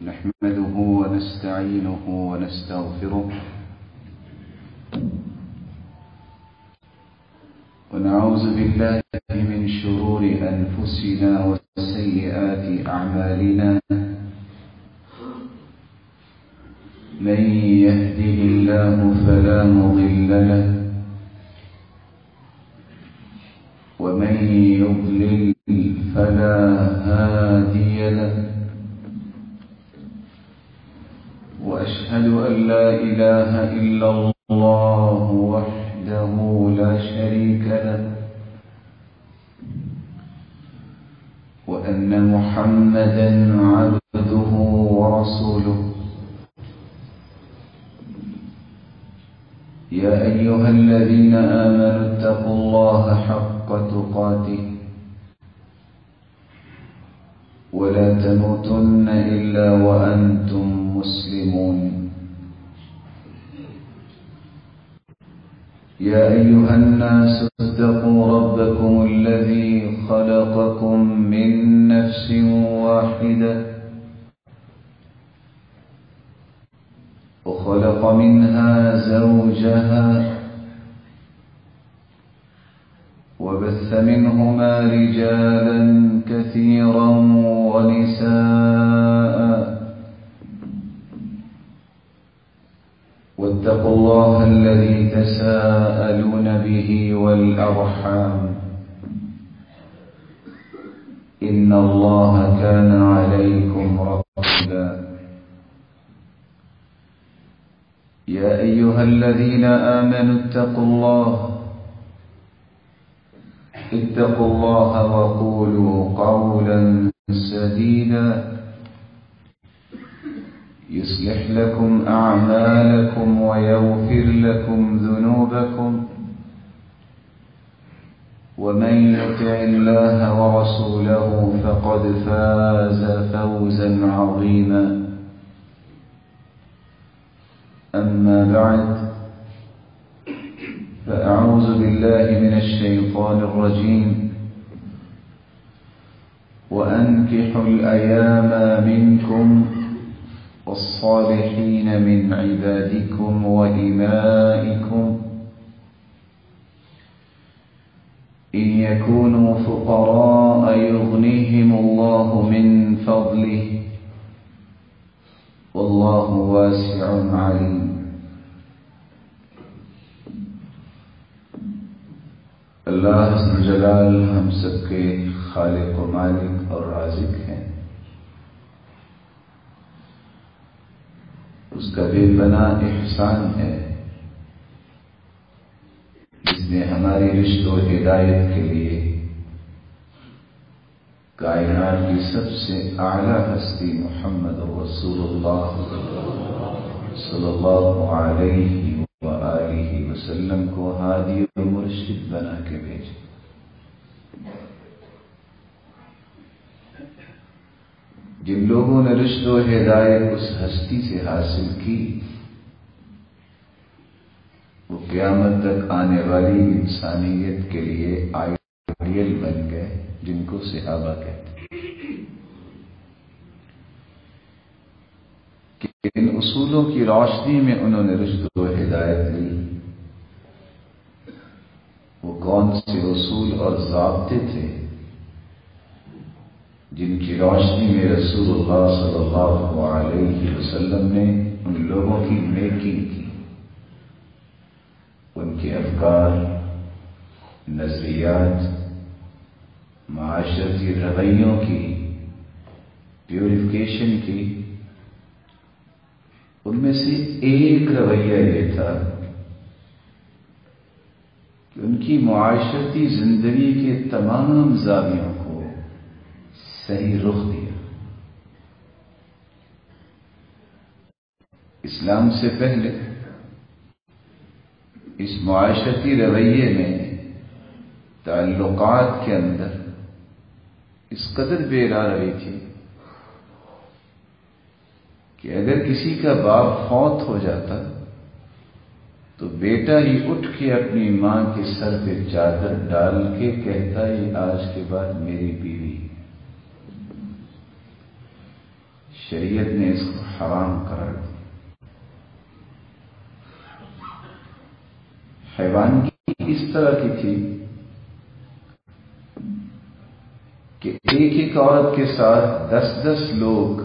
نحمده ونستعينه ونستغفره ونعوذ بالله من شرور أنفسنا وسيئات أعمالنا من يهده الله فلا مضل له ومن يضلل فلا هادي له وأشهد أن لا إله إلا الله وحده لا شريك له وأن محمدا عبده ورسوله يا أيها الذين آمنوا اتقوا الله حق تقاته ولا تموتن إلا وأنتم مسلمون يا أيها الناس اتقوا ربكم الذي خلقكم من نفس واحدة وخلق منها زوجها وبث منهما رجالا كثيرا ونساء واتقوا الله الذي تساءلون به والأرحام إن الله كان عليكم رقيبا يا أيها الذين آمنوا اتقوا الله وقولوا قولا سديدا يصلح لكم أعمالكم ويغفر لكم ذنوبكم ومن يطع الله ورسوله فقد فاز فوزا عظيما أما بعد فأعوذ بالله من الشيطان الرجيم وأنكحوا الأيام منكم والصالحين من عبادكم وإمائكم إن يكونوا فقراء يغنيهم الله من فضله والله واسع عليم اللہ ذو جلال ہم سب کے خالق و مالک اور رازق ہیں، اس کا بے پناہ احسان ہے جس نے ہماری رشت و ہدایت کے لیے کائنات کی سب سے اعلیٰ ہستی محمد رسول اللہ صلی اللہ علیہ وآلہ وسلم کو ہادی و مرشد بنا کے بھیجا۔ جن لوگوں نے رشد و ہدایت اس ہستی سے حاصل کی وہ قیامت تک آنے والی انسانیت کے لیے آئیڈیل بن گئے، جن کو صحابہ کہتے ہیں۔ ان اصولوں کی روشنی میں انہوں نے رشد و ہدایت لی۔ وہ کون سے اصول اور ضابطے تھے جن کی روشنی میں رسول اللہ صلی اللہ علیہ وسلم نے ان لوگوں کی میکنگ کی، ان کے افکار، نظریات، معاشرتی رویوں کی پیوریفیکیشن کی۔ ان میں سے ایک رویہ یہ تھا کہ ان کی معاشرتی زندگی کے تمام زاویوں کو صحیح رخ دیا۔ اسلام سے پہلے اس معاشرتی رویے میں تعلقات کے اندر اس قدر بے روی تھی کہ اگر کسی کا باپ فوت ہو جاتا تو بیٹا ہی اٹھ کے اپنی ماں کے سر پہ چادر ڈال کے کہتا یہ آج کے بعد میری بیوی۔ شریعت نے اس کو حرام قرار دیا۔ حیوانگی اس طرح کی تھی کہ ایک ایک عورت کے ساتھ 10 لوگ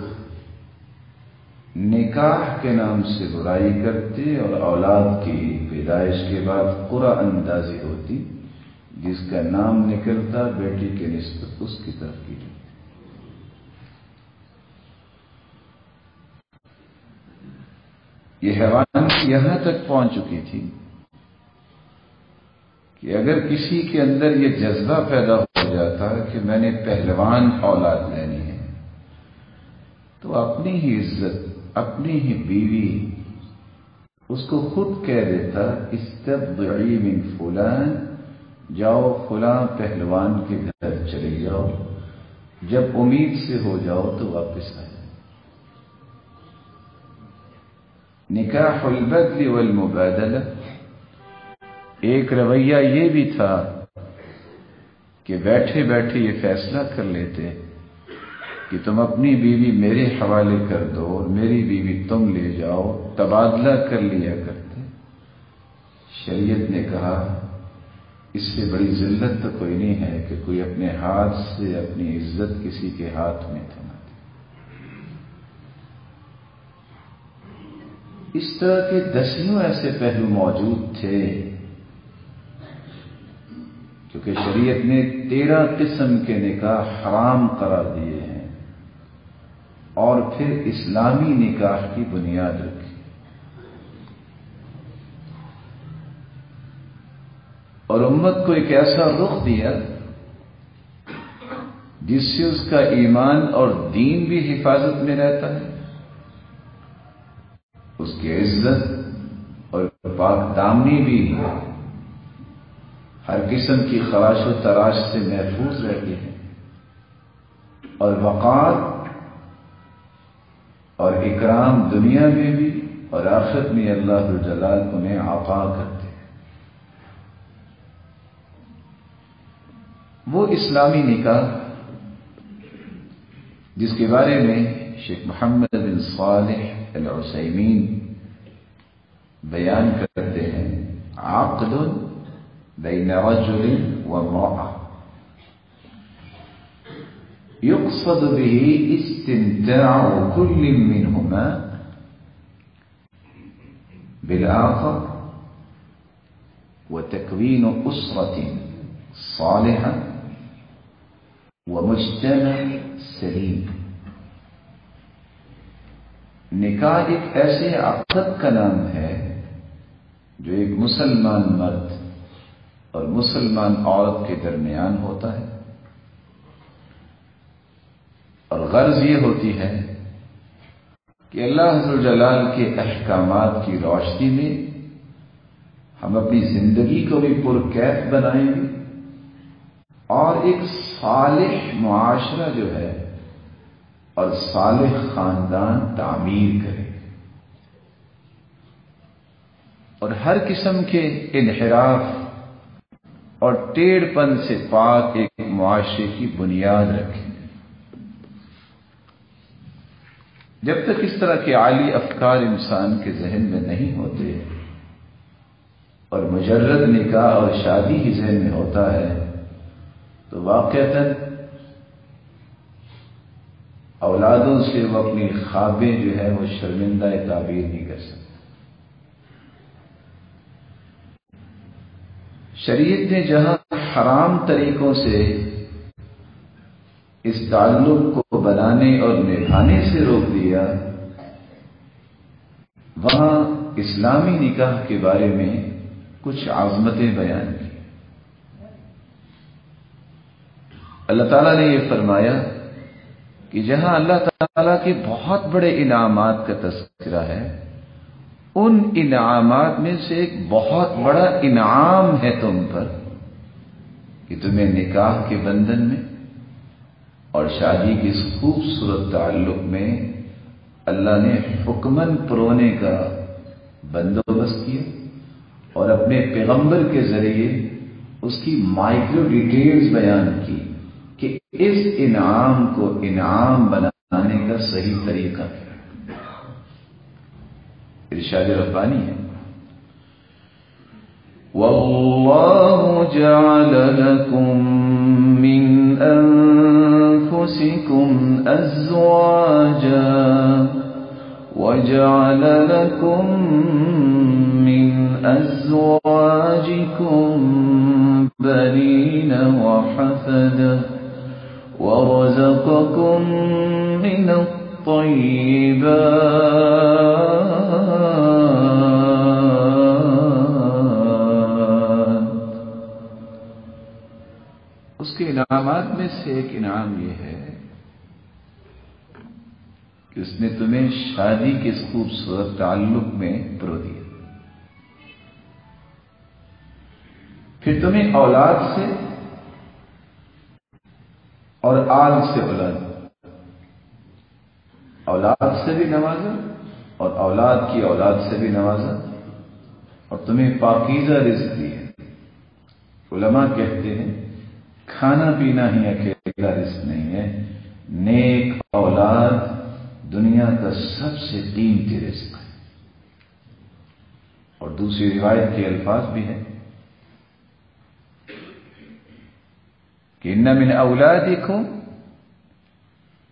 نکاح کے نام سے برائی کرتے اور اولاد کی پیدائش کے بعد قرعہ اندازی ہوتی، جس کا نام نکلتا بیٹی کے نسبت اس کی طرف کی جاتی۔ یہ حیوانگی یہاں تک پہنچ چکی تھی کہ اگر کسی کے اندر یہ جذبہ پیدا ہو جاتا کہ میں نے پہلوان اولاد لینی ہے، تو اپنی ہی عزت، اپنی ہی بیوی اس کو خود کہہ دیتا استبضعی من فلان، جاؤ فلاں پہلوان کے گھر چلے جاؤ، جب امید سے ہو جاؤ تو واپس آ جاؤ۔ نکاح البدل والمبادلہ ایک رویہ یہ بھی تھا کہ بیٹھے بیٹھے یہ فیصلہ کر لیتے کہ تم اپنی بیوی میرے حوالے کر دو اور میری بیوی تم لے جاؤ، تبادلہ کر لیا کرتے۔ شریعت نے کہا اس سے بڑی ذلت تو کوئی نہیں ہے کہ کوئی اپنے ہاتھ سے اپنی عزت کسی کے ہاتھ میں تھما دے۔ اس طرح کے 10 ایسے پہلو موجود تھے، کیونکہ شریعت نے 13 قسم کے نکاح حرام قرار دیے ہیں اور پھر اسلامی نکاح کی بنیاد رکھی، اور امت کو ایک ایسا رخ دیا جس سے اس کا ایمان اور دین بھی حفاظت میں رہتا ہے، اس کی عزت اور پاک دامنی بھی ہر قسم کی خراش و تراش سے محفوظ رہتی ہے، اور وقار اور اکرام دنیا میں بھی اور آخرت میں اللہ ذو الجلال انہیں عطا کرتے ہیں۔ وہ اسلامی نکاح جس کے بارے میں شیخ محمد بن صالح العثیمین بیان کرتے ہیں، عقد بین رجل وامرأة يقصد به استمتاع كل منهما بالآخر وتكوين أسرة صالحة ومجتمع سلیم۔ نکاح ایک ایسے عقد کا نام ہے جو ایک مسلمان مرد اور مسلمان عورت کے درمیان ہوتا ہے، اور غرض یہ ہوتی ہے کہ اللہ ذو الجلال کے احکامات کی روشنی میں ہم اپنی زندگی کو بھی پرکیف بنائیں گے اور ایک صالح معاشرہ جو ہے اور صالح خاندان تعمیر کریں گے، اور ہر قسم کے انحراف اور ٹیڑھ پن سے پاک ایک معاشرے کی بنیاد رکھیں۔ جب تک اس طرح کے عالی افکار انسان کے ذہن میں نہیں ہوتے اور مجرد نکاح اور شادی ہی ذہن میں ہوتا ہے تو واقعتاً اولادوں سے وہ اپنی خوابیں جو ہے وہ شرمندہ تعبیر نہیں کر سکتے۔ شریعت نے جہاں حرام طریقوں سے اس تعلق کو بنانے اور نبھانے سے روک دیا، وہاں اسلامی نکاح کے بارے میں کچھ عظمتیں بیان کی۔ اللہ تعالیٰ نے یہ فرمایا کہ جہاں اللہ تعالیٰ کے بہت بڑے انعامات کا تذکرہ ہے، ان انعامات میں سے ایک بہت بڑا انعام ہے تم پر کہ تمہیں نکاح کے بندھن میں اور شادی کے اس خوبصورت تعلق میں اللہ نے حکمن پرونے کا بندوبست کیا اور اپنے پیغمبر کے ذریعے اس کی مائکرو ڈیٹیلز بیان کی کہ اس انعام کو انعام بنا بنانے کا صحیح طریقہ کیا ہے؟ ارشاد ربانی ہے، وَاللَّهُ جَعَلَ لَكُم مِّنْ أَنفُسِكُمْ أَزْوَاجًا وَجَعَلَ لَكُم مِّنْ أَزْوَاجِكُمْ بَنِينَ وَحَفَدَةً وَرَزَقَكُم مِّنَ الطَّيِّبَاتِ۔ اس کے انعامات میں سے ایک انعام یہ ہے کہ اس نے تمہیں شادی کے اس خوبصورت تعلق میں پرو دیا، پھر تمہیں اولاد سے اور آل سے اولاد سے بھی نوازا اور اولاد کی اولاد سے بھی نوازا، اور تمہیں پاکیزہ رزق دیا۔ علماء کہتے ہیں کھانا پینا ہی اکیلا رزق نہیں ہے، نیک اولاد دنیا کا سب سے قیمتی رزق ہے۔ اور دوسری روایت کے الفاظ بھی ہیں کہ ان من اولادکم،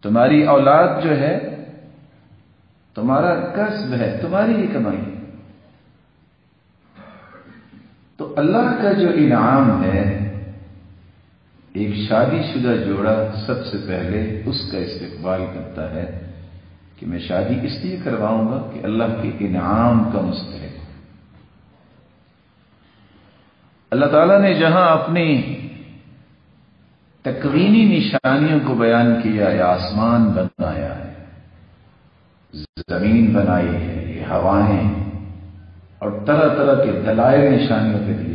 تمہاری اولاد جو ہے تمہارا کسب ہے، تمہاری ہی کمائی ہے۔ تو اللہ کا جو انعام ہے، ایک شادی شدہ جوڑا سب سے پہلے اس کا استقبال کرتا ہے کہ میں شادی اس لیے کرواؤں گا کہ اللہ کے انعام کا مستحق ہوں۔ اللہ تعالیٰ نے جہاں اپنی تکوینی نشانیوں کو بیان کیا ہے، آسمان بنایا ہے، زمین بنائی ہے، یہ ہوائیں اور طرح طرح کے دلائل نشانیوں کے لیے،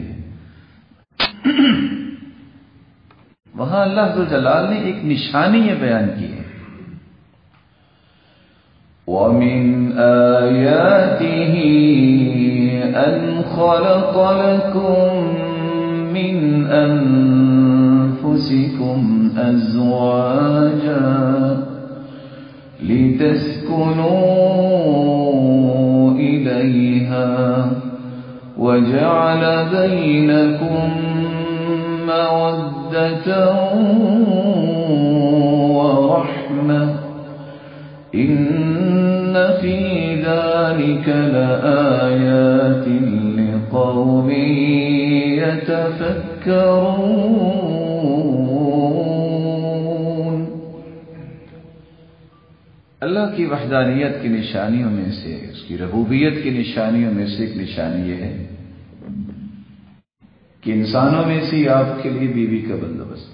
وہاں اللہ ذوالجلال نے ایک نشانی یہ بیان کی ہے، وَمِنْ آيَاتِهِ أَنْ خَلَقَ لَكُم مِّنْ أَنفُسِكُمْ أَزْوَاجًا لِتَسْكُنُوا إِلَيْهَا وَجَعَلَ بَيْنَكُم مَّوَدَّةً وَرَحْمَةً إِنَّ فِي ذَلِكَ لَآيَاتٍ لِقَوْمٍ يَتَفَكَّرُونَ۔ اللہ کی وحدانیت کی نشانیوں میں سے، اس کی ربوبیت کی نشانیوں میں سے ایک نشانی یہ ہے کہ انسانوں میں سے آپ کے لیے بیوی کا بندوبست،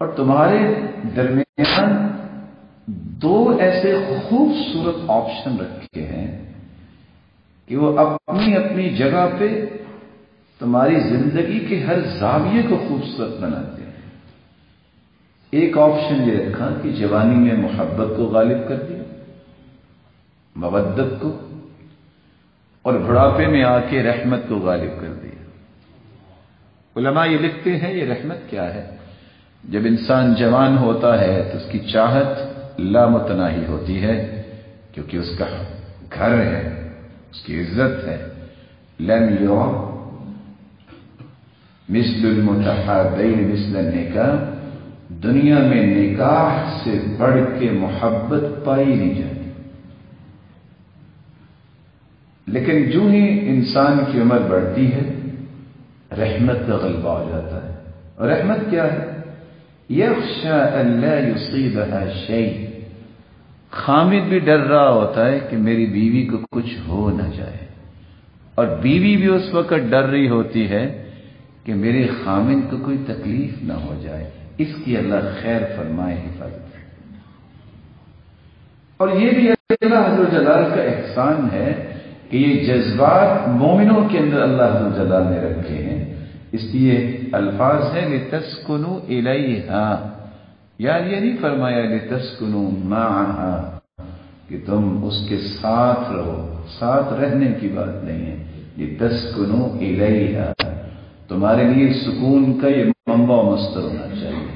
اور تمہارے درمیان دو ایسے خوبصورت آپشن رکھے ہیں کہ وہ اپنی اپنی جگہ پہ تمہاری زندگی کے ہر زاویے کو خوبصورت بناتے ہیں۔ ایک آپشن یہ رکھا کہ جوانی میں محبت کو غالب کر دیا، مودت کو، اور بڑھاپے میں آ کے رحمت کو غالب کر دیا۔ علماء یہ لکھتے ہیں یہ رحمت کیا ہے؟ جب انسان جوان ہوتا ہے تو اس کی چاہت لامتناہی ہوتی ہے، کیونکہ اس کا گھر ہے، اس کی عزت ہے۔ لم یرى مثل المتحابین مثل النکاح، دنیا میں نکاح سے بڑھ کے محبت پائی نہیں جاتی۔ لیکن جو ہی انسان کی عمر بڑھتی ہے رحمت کا غلبہ ہو جاتا ہے۔ اور رحمت کیا ہے؟ یخشى ان لا یصیبها شیء، خامد بھی ڈر رہا ہوتا ہے کہ میری بیوی کو کچھ ہو نہ جائے، اور بیوی بھی اس وقت ڈر رہی ہوتی ہے کہ میرے خامد کو کوئی تکلیف نہ ہو جائے، اس کی اللہ خیر فرمائے، حفاظت۔ اور یہ بھی اللہ عز و جلال کا احسان ہے کہ یہ جذبات مومنوں کے اندر اللہ عز و جلال نے رکھے ہیں، اس لیے الفاظ ہیں لِتَسْكُنُوا إِلَيْهَا، یعنی یہ نہیں فرمایا لِتَسْكُنُوا مَعَهَا کہ تم اس کے ساتھ رہو، ساتھ رہنے کی بات نہیں ہے، لِتَسْكُنُوا إِلَيْهَا، تمہارے لیے سکون کا یہ منبع و مصدر ہونا چاہیے۔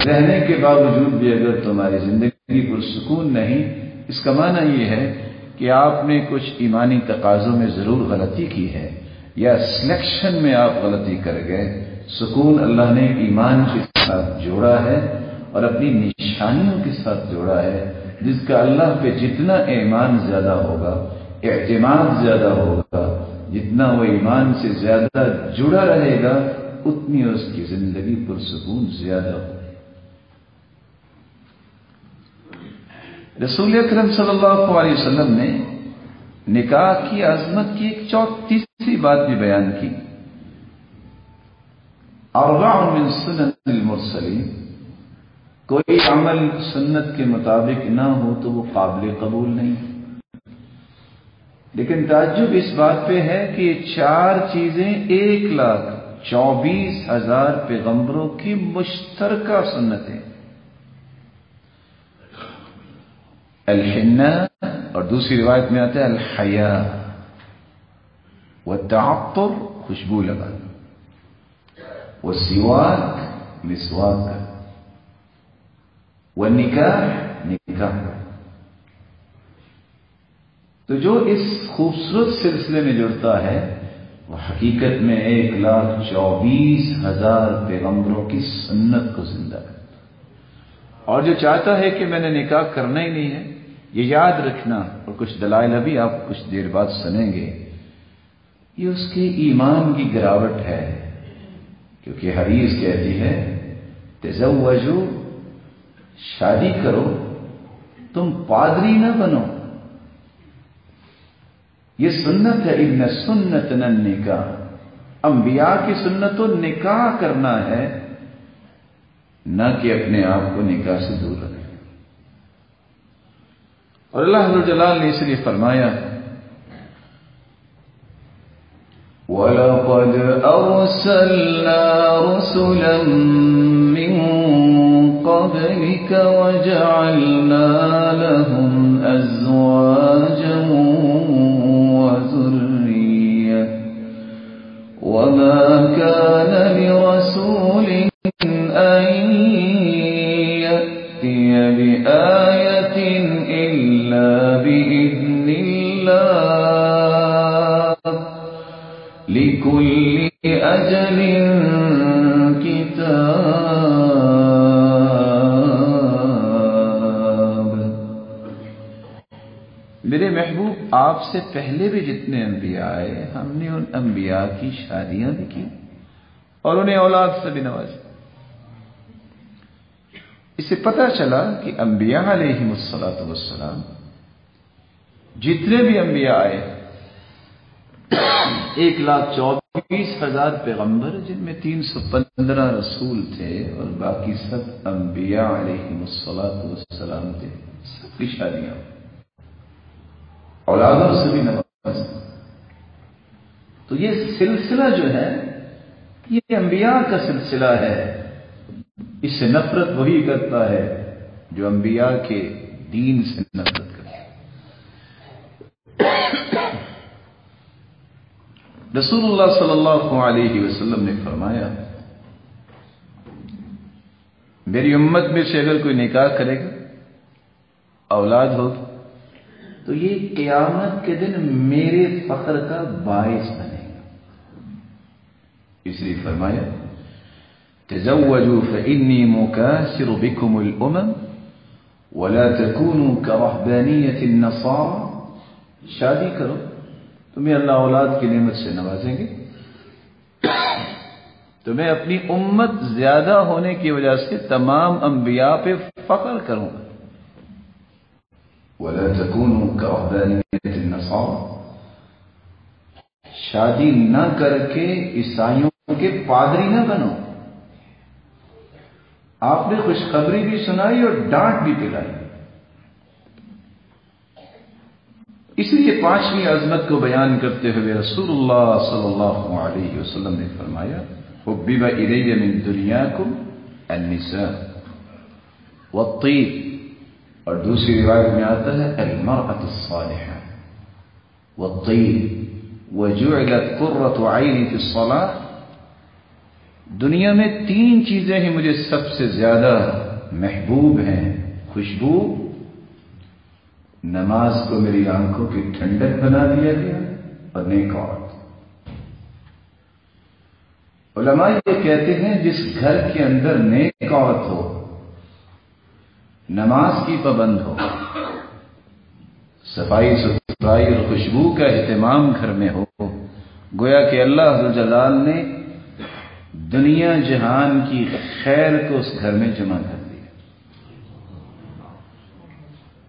رہنے کے باوجود بھی اگر تمہاری زندگی پرسکون نہیں، اس کا معنی یہ ہے کہ آپ نے کچھ ایمانی تقاضوں میں ضرور غلطی کی ہے، یا سلیکشن میں آپ غلطی کر گئے۔ سکون اللہ نے ایمان کے ساتھ جوڑا ہے اور اپنی نشانیوں کے ساتھ جوڑا ہے، جس کا اللہ پہ جتنا ایمان زیادہ ہوگا، اعتماد زیادہ ہوگا، جتنا وہ ایمان سے زیادہ جڑا رہے گا، اتنی اس کی زندگی پرسکون زیادہ ہوگی۔ رسول اکرم صلی اللہ علیہ وسلم نے نکاح کی عظمت کی ایک تیسری بات بھی بیان کی، اربع من سنن المرسلین، کوئی عمل سنت کے مطابق نہ ہو تو وہ قابل قبول نہیں۔ لیکن تعجب اس بات پہ ہے کہ یہ 4 چیزیں 1,24,000 پیغمبروں کی مشترکہ سنتیں، الحنہ، اور دوسری روایت میں آتا ہے الحیا، والتعطر، خوشبو لگانا، والسواک، مسواک، والنکاح، نکاح۔ تو جو اس خوبصورت سلسلے میں جڑتا ہے وہ حقیقت میں 1,24,000 پیغمبروں کی سنت کو زندہ کرتا ہے۔ اور جو چاہتا ہے کہ میں نے نکاح کرنا ہی نہیں ہے، یہ یاد رکھنا، اور کچھ دلائل ابھی آپ کچھ دیر بعد سنیں گے، یہ اس کے ایمان کی گراوٹ ہے، کیونکہ حدیث کہتی ہے تزوجوا، شادی کرو، تم پادری نہ بنو۔ یہ سنت ہے، ابن سنتنا النکاح، انبیاء کی سنت و نکاح کرنا ہے، نہ کہ اپنے آپ کو نکاح سے دور رکھنا۔ اور اللہ ذو الجلال نے اس لیے فرمایا وَلَقَدْ أَرْسَلْنَا رُسُلًا مِّن قَبْلِكَ وَجَعَلْنَا لَهُمْ أَزْوَاجًا وَذُرِّيَّةً وَمَا كَانَ لِرَسُولٍ أَن يَأْتِيَ بِآيَةٍ إِلَّا بِإِذْنِ اللَّهِ لِكُلِّ أَجَلٍ كِتَابٌ۔ میرے محبوب، آپ سے پہلے بھی جتنے انبیاء آئے، ہم نے ان انبیاء کی شادیاں بھی کی اور انہیں اولاد سے بھی نوازا۔ اس سے پتہ چلا کہ انبیاء علیہم الصلاۃ والسلام، جتنے بھی انبیاء آئے، 1,24,000 پیغمبر، جن میں 315 رسول تھے اور باقی سب انبیاء علیہم الصلاۃ والسلام تھے، سب کی شادیاں اولادوں سے بھی نوازا۔ تو یہ سلسلہ جو ہے یہ انبیاء کا سلسلہ ہے۔ اس سے نفرت وہی کرتا ہے جو انبیاء کے دین سے نفرت کرتا ہے۔ رسول اللہ صلی اللہ علیہ وسلم نے فرمایا، میری امت میں سے اگر کوئی نکاح کرے گا، اولاد ہوگی، تو یہ قیامت کے دن میرے فخر کا باعث بنے گا۔ اس لیے فرمایا تزوجوا فإني مكاثر بكم الأمم ولا تكونوا كرهبانية النصارى، شادی کرو، تمہیں اللہ اولاد کی نعمت سے نوازیں گے، تمہیں اپنی امت زیادہ ہونے کی وجہ سے تمام انبیاء پہ فخر کروں گا۔ وَلَا تَكُونُوا كَرَهْبَانِيَّةِ النَّصَارَى، شادی نہ کر کے عیسائیوں کے پادری نہ بنو۔ آپ نے خوشخبری بھی سنائی اور ڈانٹ بھی پلائی۔ اس لیے 5ویں عظمت کو بیان کرتے ہوئے رسول اللہ صلی اللہ علیہ وسلم نے فرمایا حُبِّبَ إِلَيَّ مِن دُنْيَاكُمْ النِّسَاءُ وَالطِّيبُ، اور دوسری روایت میں آتا ہے المرأة الصالحة والطيب وجعلت قرة عيني في الصلاة دنیا میں 3 چیزیں ہی مجھے سب سے زیادہ محبوب ہیں. خوشبو، نماز کو میری آنکھوں کی ٹھنڈک بنا دیا گیا، اور نیک عورت. علماء یہ کہتے ہیں جس گھر کے اندر نیک عورت ہو، نماز کی پابند ہو، صفائی ستھرائی اور خوشبو کا اہتمام گھر میں ہو، گویا کہ اللہ ذوالجلال نے دنیا جہان کی خیر کو اس گھر میں جمع کر دیا.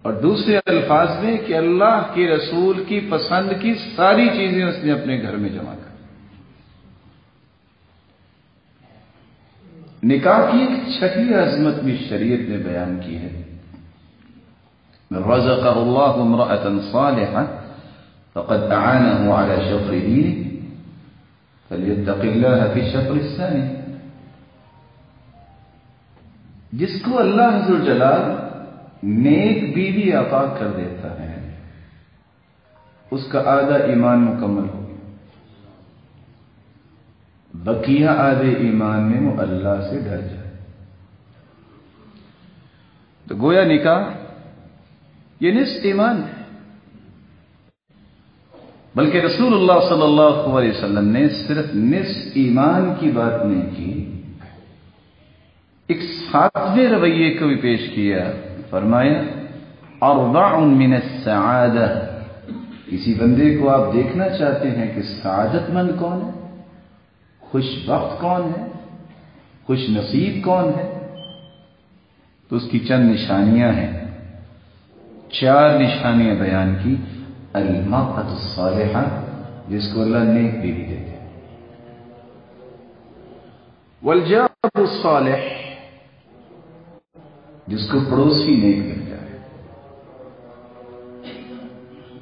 اور دوسرے الفاظ میں کہ اللہ کے رسول کی پسند کی ساری چیزیں اس نے اپنے گھر میں جمع کر. نکاح کی ایک چھٹی عظمت بھی شریعت نے بیان کی ہے. رزقہ اللہ امرأة صالحہ فقد اعانہ على شطر دینہ فلیتق اللہ فی الشطر الثانی. جس کو اللہ عز و جلال نیک بیوی عطا کر دیتا ہے، اس کا آدھا ایمان مکمل ہو گیا، بقیہ آدھے ایمان میں وہ اللہ سے ڈر جائے. تو گویا نکاح یہ نصف ایمان ہے. بلکہ رسول اللہ صلی اللہ علیہ وسلم نے صرف نصف ایمان کی بات نہیں کی، ایک 7ویں رویے کو بھی پیش کیا. فرمایا اربع من السعادہ. کسی بندے کو آپ دیکھنا چاہتے ہیں کہ سعادت مند کون ہے، خوش بخت کون ہے، خوش نصیب کون ہے، تو اس کی چند نشانیاں ہیں. 4 نشانیاں بیان کی. المرأة الصالحہ، جس کو اللہ نیک بیوی دیتے ہیں. والجار الصالح، جس کو پڑوسی نیک مل جائے.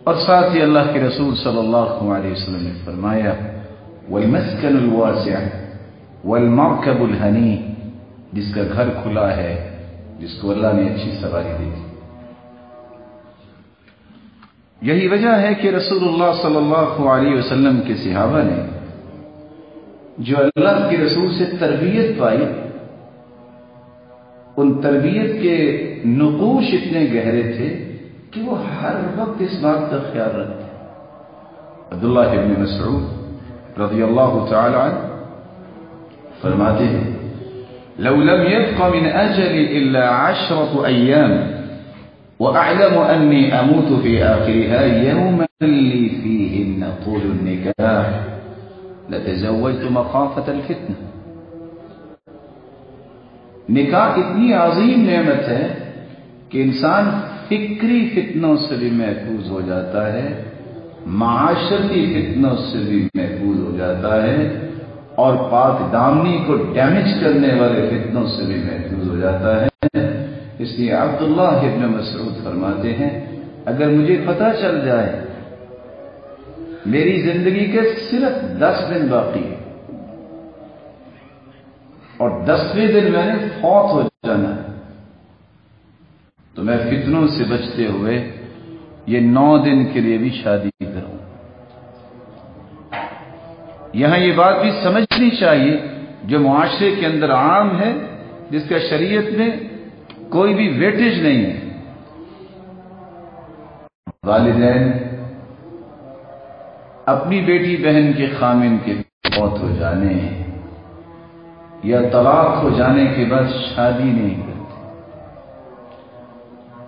اور ساتھ ہی اللہ کے رسول صلی اللہ علیہ وسلم نے فرمایا والمسکن الواسع والمرکب الہنی، جس کا گھر کھلا ہے، جس کو اللہ نے اچھی سواری دی تھی. یہی وجہ ہے کہ رسول اللہ صلی اللہ علیہ وسلم کے صحابہ نے جو اللہ کے رسول سے تربیت پائی، ان تربیت کے نقوش اتنے گہرے تھے کہ وہ ہر وقت اس بات کا خیال رکھتے. عبداللہ ابن مسعود رضی اللہ تعالی عنہ فرماتے ہیں لو لم يبق من اجل الا 10 ایام وأعلم أني أموت في آخرها يوما لي فيهن طول النكاح لتزوجت مخافة الفتنة. نکاح اتنی عظیم نعمت ہے کہ انسان فکری فتنوں سے بھی محفوظ ہو جاتا ہے، معاشرتی فتنوں سے بھی محفوظ ہو جاتا ہے، اور پاک دامنی کو ڈیمیج کرنے والے فتنوں سے بھی محفوظ ہو جاتا ہے. اس لیے عبداللہ ابن مسعود فرماتے ہیں اگر مجھے پتہ چل جائے میری زندگی کے صرف 10 دن باقی ہے اور 10ویں دن میں نے فوت ہو جانا ہے، تو میں فتنوں سے بچتے ہوئے یہ 9 دن کے لیے بھی شادی کروں. یہاں یہ بات بھی سمجھنی چاہیے جو معاشرے کے اندر عام ہے، جس کا شریعت میں کوئی بھی ویٹیج نہیں ہے. والدین اپنی بیٹی بہن کے خامن کے فوت ہو جانے یا طلاق ہو جانے کے بعد شادی نہیں کرتے،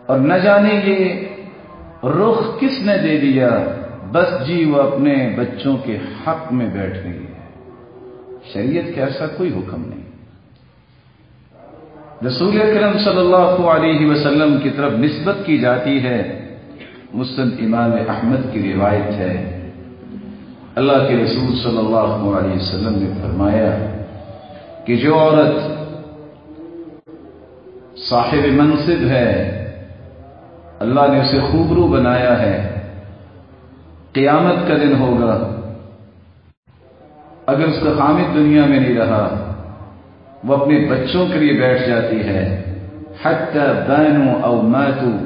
اور نہ جانے یہ رخ کس نے دے دیا، بس جی وہ اپنے بچوں کے حق میں بیٹھ گئی ہے. شریعت کا ایسا کوئی حکم نہیں. رسول اکرم صلی اللہ علیہ وسلم کی طرف نسبت کی جاتی ہے. مسند امام احمد کی روایت ہے، اللہ کے رسول صلی اللہ علیہ وسلم نے فرمایا کہ جو عورت صاحب منصب ہے، اللہ نے اسے خوبرو بنایا ہے، قیامت کا دن ہوگا اگر اس کا خامد دنیا میں نہیں رہا، وہ اپنے بچوں کے لیے بیٹھ جاتی ہے. حتی بانوا او ماتوا،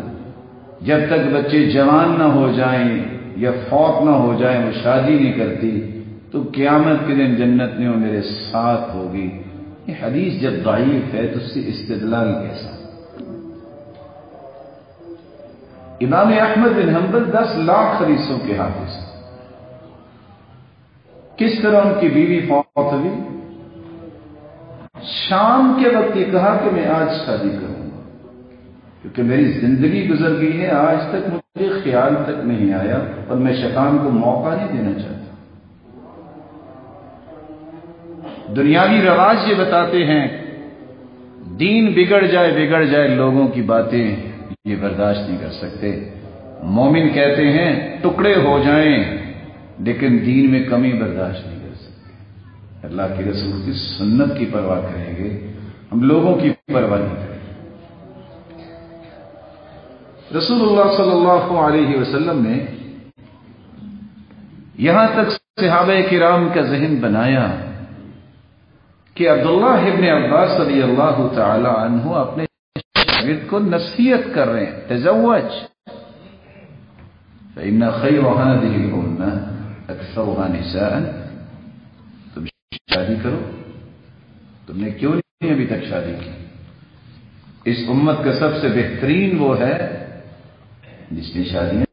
جب تک بچے جوان نہ ہو جائیں یا فوت نہ ہو جائیں وہ شادی نہیں کرتی. تو قیامت کے دن جنت میں وہ میرے ساتھ ہوگی. یہ حدیث جب ضعیف ہے تو اس سے استدلال کیسا؟ امام احمد بن حنبل 10 لاکھ حدیثوں کے حافظ. کس طرح ان کی بیوی فوت ہوئی؟ شام کے وقت یہ کہا کہ میں آج شادی کروں گا کیونکہ میری زندگی گزر گئی ہے، آج تک مجھے خیال تک نہیں آیا اور میں شیطان کو موقع نہیں دینا چاہتا. دنیاوی رواج یہ بتاتے ہیں دین بگڑ جائے لوگوں کی باتیں یہ برداشت نہیں کر سکتے. مومن کہتے ہیں ٹکڑے ہو جائیں لیکن دین میں کمی برداشت نہیں کر سکتے. اللہ کے رسول کی سنت کی پرواہ کریں گے، ہم لوگوں کی پرواہ نہیں کریں گے. رسول اللہ صلی اللہ علیہ وسلم نے یہاں تک صحابہ کرام کا ذہن بنایا کہ عبداللہ ابن عباس رضی اللہ تعالی عنہ اپنے شاگرد کو نصیحت کر رہے ہیں تزوج فإن خير هذه الأمة أكثرها نساء. تم شادی کرو. تم نے کیوں نہیں ابھی تک شادی کی؟ اس امت کا سب سے بہترین وہ ہے جس نے شادیاں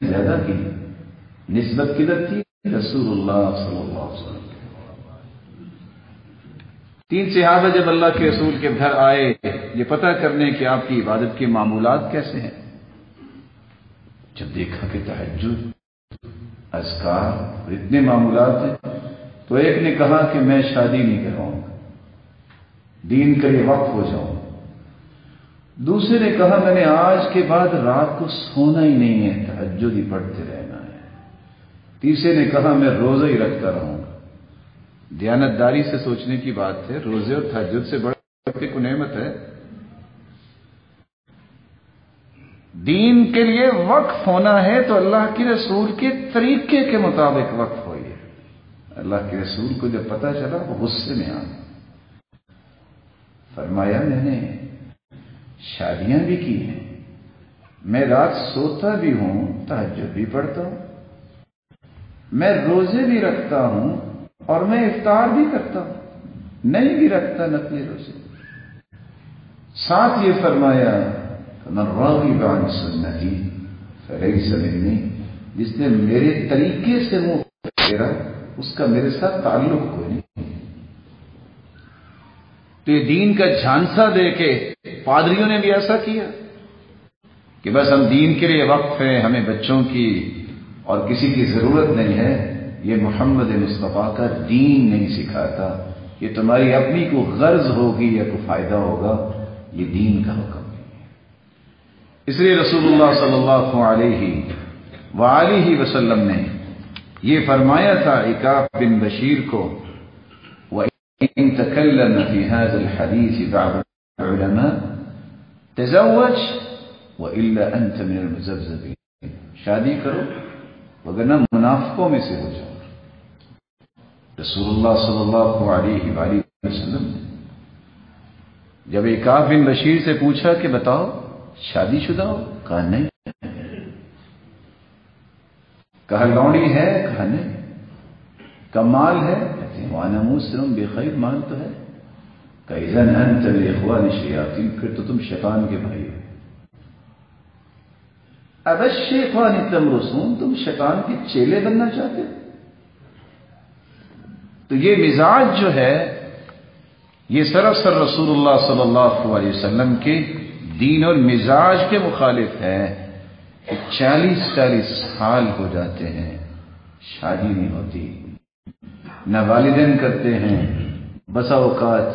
زیادہ کی. نسبت کدھر تھی؟ رسول اللہ صلی اللہ علیہ وسلم. 3 صحابہ جب اللہ کے رسول کے گھر آئے یہ پتہ کرنے کہ آپ کی عبادت کے معمولات کیسے ہیں، جب دیکھا کہ تہجد اذکار اتنے معمولات ہیں تو ایک نے کہا کہ میں شادی نہیں کرواؤں گا، دین کے لیے وقف ہو جاؤں. دوسرے نے کہا میں نے آج کے بعد رات کو سونا ہی نہیں ہے، تہجد ہی پڑھتے رہنا ہے. تیسرے نے کہا میں روزہ ہی رکھتا رہوں گا. دیانتداری سے سوچنے کی بات ہے، روزے اور تہجد سے بڑھ کے کوئی نعمت ہے؟ دین کے لیے وقف ہونا ہے تو اللہ کے رسول کے طریقے کے مطابق وقف ہوئیے. اللہ کے رسول کو جب پتہ چلا وہ غصے میں آ گئے. فرمایا میں نے شادیاں بھی کی ہیں، میں رات سوتا بھی ہوں، تہجد بھی پڑھتا ہوں، میں روزے بھی رکھتا ہوں اور میں افطار بھی کرتا ہوں، نہیں بھی رکھتا نقلی روزے. ساتھ یہ فرمایا من راغب عن سنتی فلیس منی، جس نے میرے طریقے سے منہ پھیرا اس کا میرے ساتھ تعلق کوئی نہیں. تو یہ دین کا جھانسا دے کے پادریوں نے بھی ایسا کیا کہ بس ہم دین کے لیے وقف ہیں، ہمیں بچوں کی اور کسی کی ضرورت نہیں ہے. یہ محمد مصطفیٰ کا دین نہیں سکھاتا، یہ تمہاری اپنی کو غرض ہوگی یا کوئی فائدہ ہوگا، یہ دین کا حکم نہیں ہے. اس لیے رسول اللہ صلی اللہ علیہ وآلہ وسلم نے یہ فرمایا تھا عکاف بن بشیر کو وَإِن تَكَلَّمَ فِي هَذَا الْحَدِيثِ بَعْضُ الْعُلَمَاءِ تَزَوَّجْ وَإِلَّا أَنْتَ مِنَ الْمُزَبْذَبِينَ. شادی کرو وگرنہ منافقوں میں سے ہو جاؤ. رسول اللہ صلی اللہ علیہ وآلہ وسلم نے جب عکاف بن بشیر سے پوچھا کہ بتاؤ شادی شدہ ہو؟ کہا نہیں. کہا لونڈی ہے؟ کہا نہیں. کہا مال ہے؟ کہتے ہیں وَأَنَا مُسْلِمٌ بِخَيْرٍ. مال تو ہے. کہا إِذَنْ أَنْتَ لِإِخْوَانِ الشَّيَاطِينِ. پھر تو تم شیطان کے بھائی ہو. اب الشیطان تمرسون، تم شیطان کے چیلے بننا چاہتے ہو؟ تو یہ مزاج جو ہے یہ سراسر رسول اللہ صلی اللہ علیہ وسلم کے دین اور مزاج کے مخالف ہے کہ 40 سال ہو جاتے ہیں شادی نہیں ہوتی، نہ والدین کرتے ہیں. بسا اوقات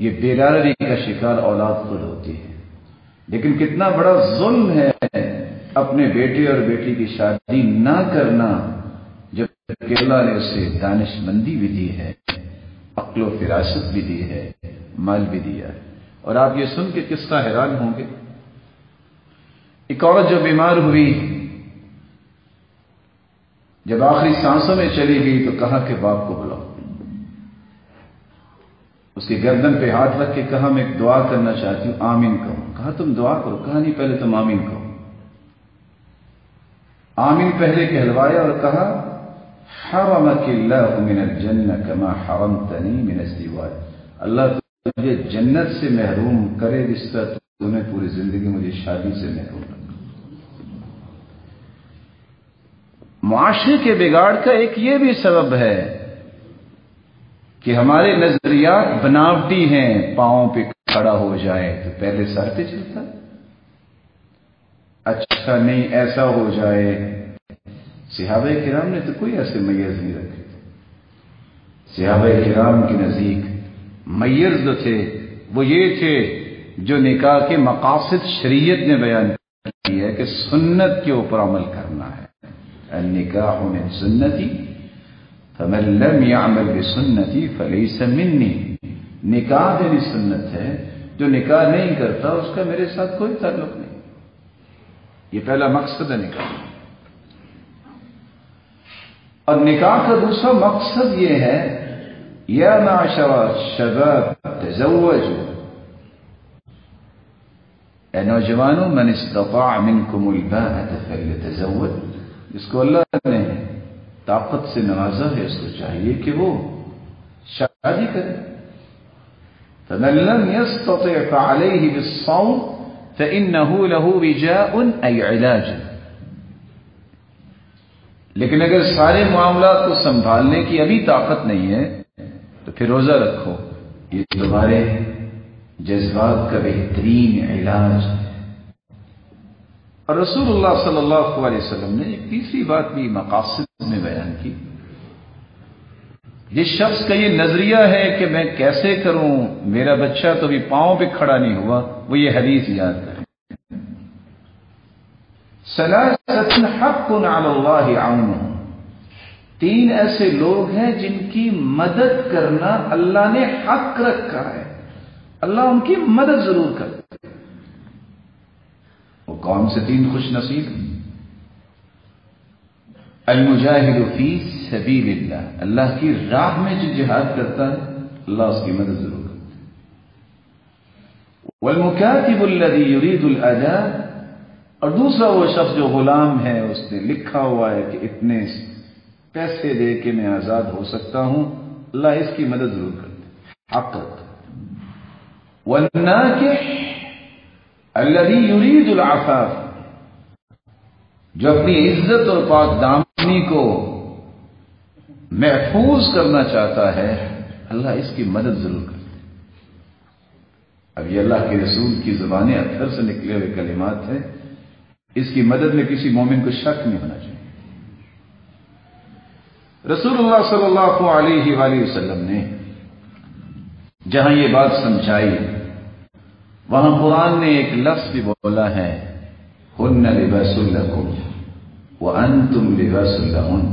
یہ بیداری کا شکار اولاد خود ہوتی ہے. لیکن کتنا بڑا ظلم ہے اپنے بیٹے اور بیٹی کی شادی نہ کرنا، جب کہ اللہ نے اسے دانش مندی بھی دی ہے، عقل و فراست بھی دی ہے، مال بھی دیا ہے. اور آپ یہ سن کے کس طرح حیران ہوں گے، ایک عورت جو بیمار ہوئی جب آخری سانسوں میں چلی گئی تو کہا کہ باپ کو بلاؤ. اس کی گردن پہ ہاتھ رکھ کے کہا میں ایک دعا کرنا چاہتی ہوں، آمین کہو. کہا تم دعا کرو. کہا نہیں پہلے تم آمین کہو. آمین پہلے کہلوایا اور کہا حرمك اللہ من الجنہ کما حرمتنی من الزواج، اللہ تجھے جنت سے محروم کرے جس طرح تو نے پوری زندگی مجھے شادی سے محروم رکھا۔ معاشرے کے بگاڑ کا ایک یہ بھی سبب ہے کہ ہمارے نظریات بناوٹی ہیں، پاؤں پہ کھڑا ہو جائے تو پہلے سر پہ چلتا، اچھا نہیں ایسا ہو جائے۔ صحابہ کرام نے تو کوئی ایسے میز نہیں رکھے تھے، صحابہ کرام کے نزدیک میز جو تھے وہ یہ تھے جو نکاح کے مقاصد شریعت نے بیان کیا ہے کہ سنت کے اوپر عمل کرنا ہے۔ النکاح من سنتی فمن لم يعمل بسنتی فلیس منی، نکاح میری سنت ہے، جو نکاح نہیں کرتا اس کا میرے ساتھ کوئی تعلق نہیں۔ یہ پہلا مقصد ہے نکاح۔ اور نکاح کا دوسرا مقصد یہ ہے، یا معشر الشباب تزوجوا، اے نوجوانوں، من استطاع منکم الباءۃ فلیتزوج، جس کو اللہ نے طاقت سے نوازا ہے اس کو چاہیے کہ وہ شادی کرے۔ فمن لم يستطع فعليه بالصوم فإنه له وجاء أي علاج، لیکن اگر سارے معاملات کو سنبھالنے کی ابھی طاقت نہیں ہے تو پھر روزہ رکھو، یہ تمہارے جذبات کا بہترین علاج ہے۔ اور رسول اللہ صلی اللہ علیہ وسلم نے ایک تیسری بات بھی مقاصد میں بیان کی۔ جس شخص کا یہ نظریہ ہے کہ میں کیسے کروں، میرا بچہ تو بھی پاؤں پہ کھڑا نہیں ہوا، وہ یہ حدیث یاد کرے، ثلاثۃ حق علی اللہ عونہم، تین ایسے لوگ ہیں جن کی مدد کرنا اللہ نے حق رکھا ہے، اللہ ان کی مدد ضرور کرتا ہے۔ وہ کون سے تین خوش نصیب؟ المجاہد فی سبیل اللہ، اللہ کی راہ میں جو جہاد کرتا ہے اللہ اس کی مدد ضرور کرتا ہے۔ والمکاتب الذی یرید الاداء، اور دوسرا وہ شخص جو غلام ہے، اس نے لکھا ہوا ہے کہ اتنے پیسے دے کے میں آزاد ہو سکتا ہوں، اللہ اس کی مدد ضرور کرتا ہے، حق رکھتا ہے۔ والناکح الذی یرید العفاف، جو اپنی عزت اور پاک دامنی کو محفوظ کرنا چاہتا ہے، اللہ اس کی مدد ضرور کرتا ہے۔ اب یہ اللہ کے رسول کی زبان اطہر سے نکلے ہوئے کلمات ہیں، اس کی مدد میں کسی مومن کو شک نہیں ہونا چاہیے۔ رسول اللہ صلی اللہ علیہ وآلہ وسلم نے جہاں یہ بات سمجھائی، وہاں قرآن نے ایک لفظ بھی بولا ہے، ہن لباس لکم وانتم لباس لہن،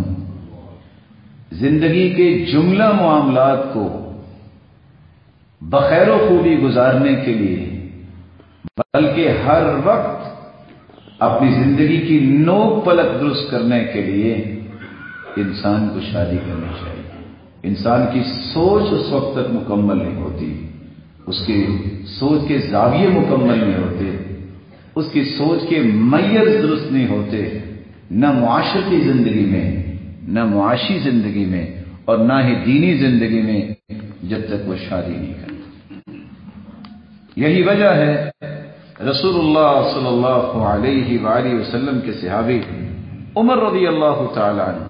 زندگی کے جملہ معاملات کو بخیر و خوبی گزارنے کے لیے، بلکہ ہر وقت اپنی زندگی کی نوک پلک درست کرنے کے لیے انسان کو شادی کرنی چاہیے۔ انسان کی سوچ اس وقت تک مکمل نہیں ہوتی، اس کی سوچ کے زاویے مکمل نہیں ہوتے، اس کی سوچ کے میز درست نہیں ہوتے، نہ معاشرتی زندگی میں، نہ معاشی زندگی میں، اور نہ ہی دینی زندگی میں، جب تک وہ شادی نہیں کرتا۔ یہی وجہ ہے رسول اللہ صلی اللہ علیہ وآلہ وسلم کے صحابی عمر رضی اللہ تعالی عنہ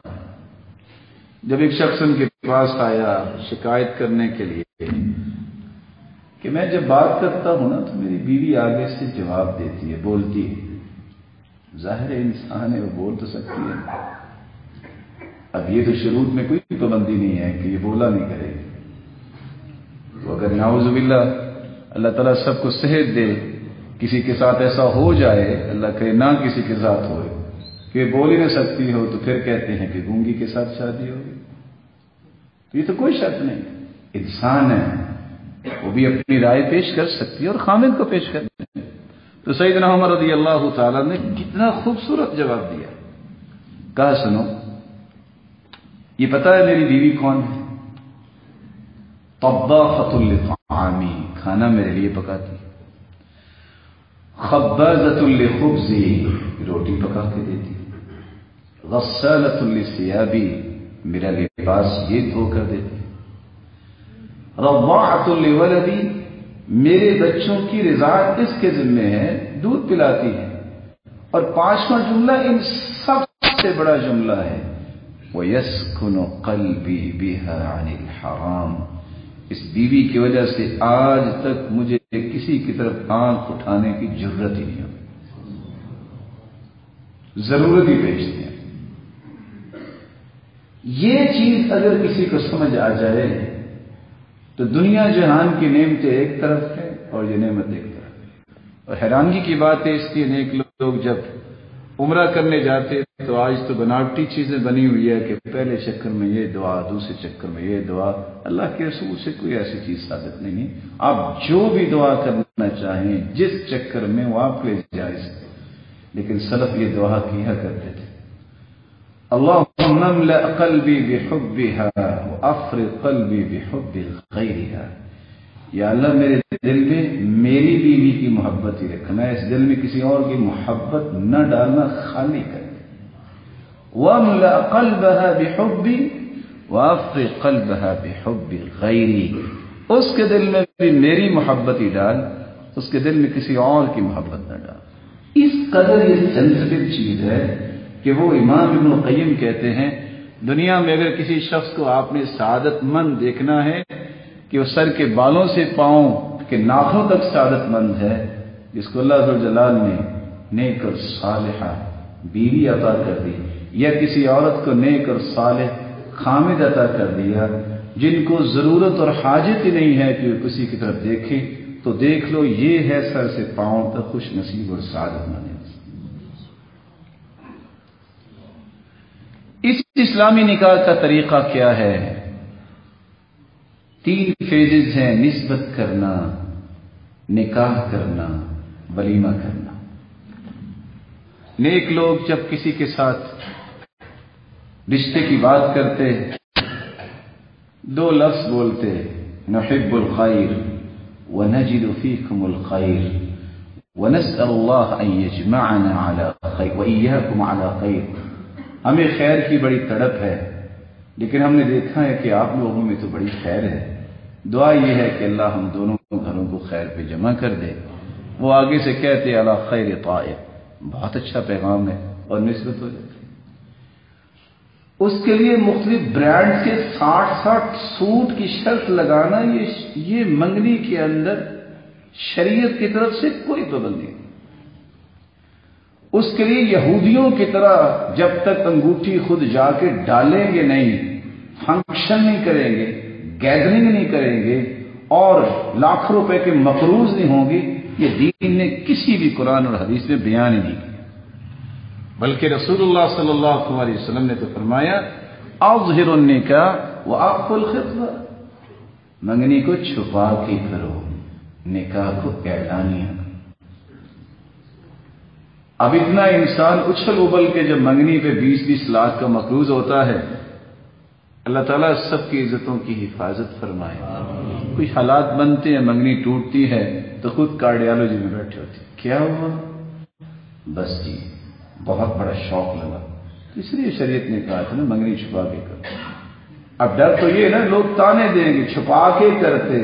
جب ایک شخص ان کے پاس آیا شکایت کرنے کے لیے کہ میں جب بات کرتا ہوں نا تو میری بیوی آگے سے جواب دیتی ہے، بولتی ہے، ظاہر انسان ہے وہ بول تو سکتی ہے، اب یہ تو شروط میں کوئی پابندی نہیں ہے کہ یہ بولا نہیں کرے گی، تو اگر نعوذ باللہ اللہ تعالیٰ سب کو صحت دے، کسی کے ساتھ ایسا ہو جائے، اللہ کرے نہ کسی کے ساتھ ہوئے کہ بول ہی نہ سکتی ہو، تو پھر کہتے ہیں کہ گونگی کے ساتھ شادی ہوگی، تو یہ تو کوئی شرط نہیں، انسان ہے وہ بھی اپنی رائے پیش کر سکتی ہے اور خامد کو پیش کرتی ہے۔ تو سیدنا عمر رضی اللہ تعالیٰ نے کتنا خوبصورت جواب دیا، کہا سنو، یہ پتہ ہے میری بیوی کون ہے؟ طباخۃ لطعامی، کھانا میرے لیے پکاتی، خبازۃ لخبزی، روٹی پکا کے دیتی، غسالۃ لثیابی، میرا لباس یہ دھو کر دیتی ہے۔ رضاعۃ لولدی، میرے بچوں کی رضاعت اس کے ذمہ ہے، دودھ پلاتی ہے۔ اور پانچواں جملہ ان سب سے بڑا جملہ ہے، وَيَسْكُنُ قَلْبِي بِهَا عَنِ الْحَرَامِ، اس بیوی کی وجہ سے آج تک مجھے کسی کی طرف آنکھ اٹھانے کی ضرورت ہی نہیں ہوتی، ضرورت ہی بیچتے ہیں۔ یہ چیز اگر کسی کو سمجھ آ جائے تو دنیا جہان کی نعمتیں ایک طرف ہے اور یہ نعمت ایک طرف ہے۔ اور حیرانگی کی بات ہے، اس لیے نیک لوگ جب عمرہ کرنے جاتے تو آج تو بناوٹی چیزیں بنی ہوئی ہے کہ پہلے چکر میں یہ دعا، دوسرے چکر میں یہ دعا۔ اللہ کے رسول سے کوئی ایسی چیز ثابت نہیں ہے۔ آپ جو بھی دعا کرنا چاہیں جس چکر میں وہ آپ کے لیے جائز ہے، لیکن سلف یہ دعا کیا کرتے تھے، اللہم املأ قلبی بحبها وافرغ قلبی بحب غیرها، یا اللہ میرے دل میں میری بیوی کی محبت ہی رکھنا، اس دل میں کسی اور کی محبت نہ ڈالنا، خالی کر دے۔ واملأ قلبها بحبی وافرغ قلبها بحب غیری، اس کے دل میں بھی میری محبت ہی ڈال، اس کے دل میں کسی اور کی محبت نہ ڈال۔ اس قدر یہ سینسٹیو چیز ہے کہ وہ امام ابن القیم کہتے ہیں، دنیا میں اگر کسی شخص کو آپ نے سعادت مند دیکھنا ہے کہ وہ سر کے بالوں سے پاؤں کے ناخنوں تک سعادت مند ہے، جس کو اللہ ذوالجلال نے نیک اور صالحہ بیوی عطا کر دی، یا کسی عورت کو نیک اور صالح خامد عطا کر دیا، جن کو ضرورت اور حاجت ہی نہیں ہے کہ وہ کسی کی طرف دیکھیں، تو دیکھ لو یہ ہے سر سے پاؤں تک خوش نصیب اور سعادت مند۔ اس اسلامی نکاح کا طریقہ کیا ہے؟ 3 فیزز ہیں، نسبت کرنا، نکاح کرنا، ولیمہ کرنا۔ نیک لوگ جب کسی کے ساتھ رشتے کی بات کرتے 2 لفظ بولتے، نحب الخیر ونجد فیکم الخیر ونسأل اللہ ان یجمعنا علی خیر وإیاکم علی خیر، ہمیں خیر کی بڑی تڑپ ہے، لیکن ہم نے دیکھا ہے کہ آپ لوگوں میں تو بڑی خیر ہے، دعا یہ ہے کہ اللہ ہم دونوں گھروں کو خیر پہ جمع کر دے۔ وہ آگے سے کہتے علی خیر طائع، بہت اچھا پیغام ہے، اور نسبت ہو جاتی۔ اس کے لیے مختلف برانڈ کے 60 سوٹ کی شرط لگانا، یہ منگنی کے اندر شریعت کی طرف سے کوئی پابندی نہیں۔ اس کے لیے یہودیوں کی طرح جب تک انگوٹھی خود جا کے ڈالیں گے نہیں، فنکشن نہیں کریں گے، گیدرنگ نہیں کریں گے، اور لاکھوں روپے کے مقروض نہیں ہوں گے، یہ دین نے کسی بھی قرآن اور حدیث میں بیان ہی نہیں کیا۔ بلکہ رسول اللہ صلی اللہ علیہ وسلم نے تو فرمایا، اظہر النکاح واخفوا الخطبہ، منگنی کو چھپا کے کرو، نکاح کو اعلانیہ کرو۔ اب اتنا انسان اچھل ابل کے جب منگنی پہ 20-20 لاکھ کا مقروض ہوتا ہے، اللہ تعالیٰ سب کی عزتوں کی حفاظت فرمائے۔ کچھ حالات بنتے ہیں، منگنی ٹوٹتی ہے تو خود کارڈیالوجی میں بیٹھے ہوتے ہیں، کیا ہوا؟ بس جی بہت بڑا شوق لگا، تو اس لیے شریعت نے کہا تھا نا منگنی چھپا کے کرو۔ اب ڈر تو یہ نا لوگ تانے دیں گے، چھپا کے کرتے،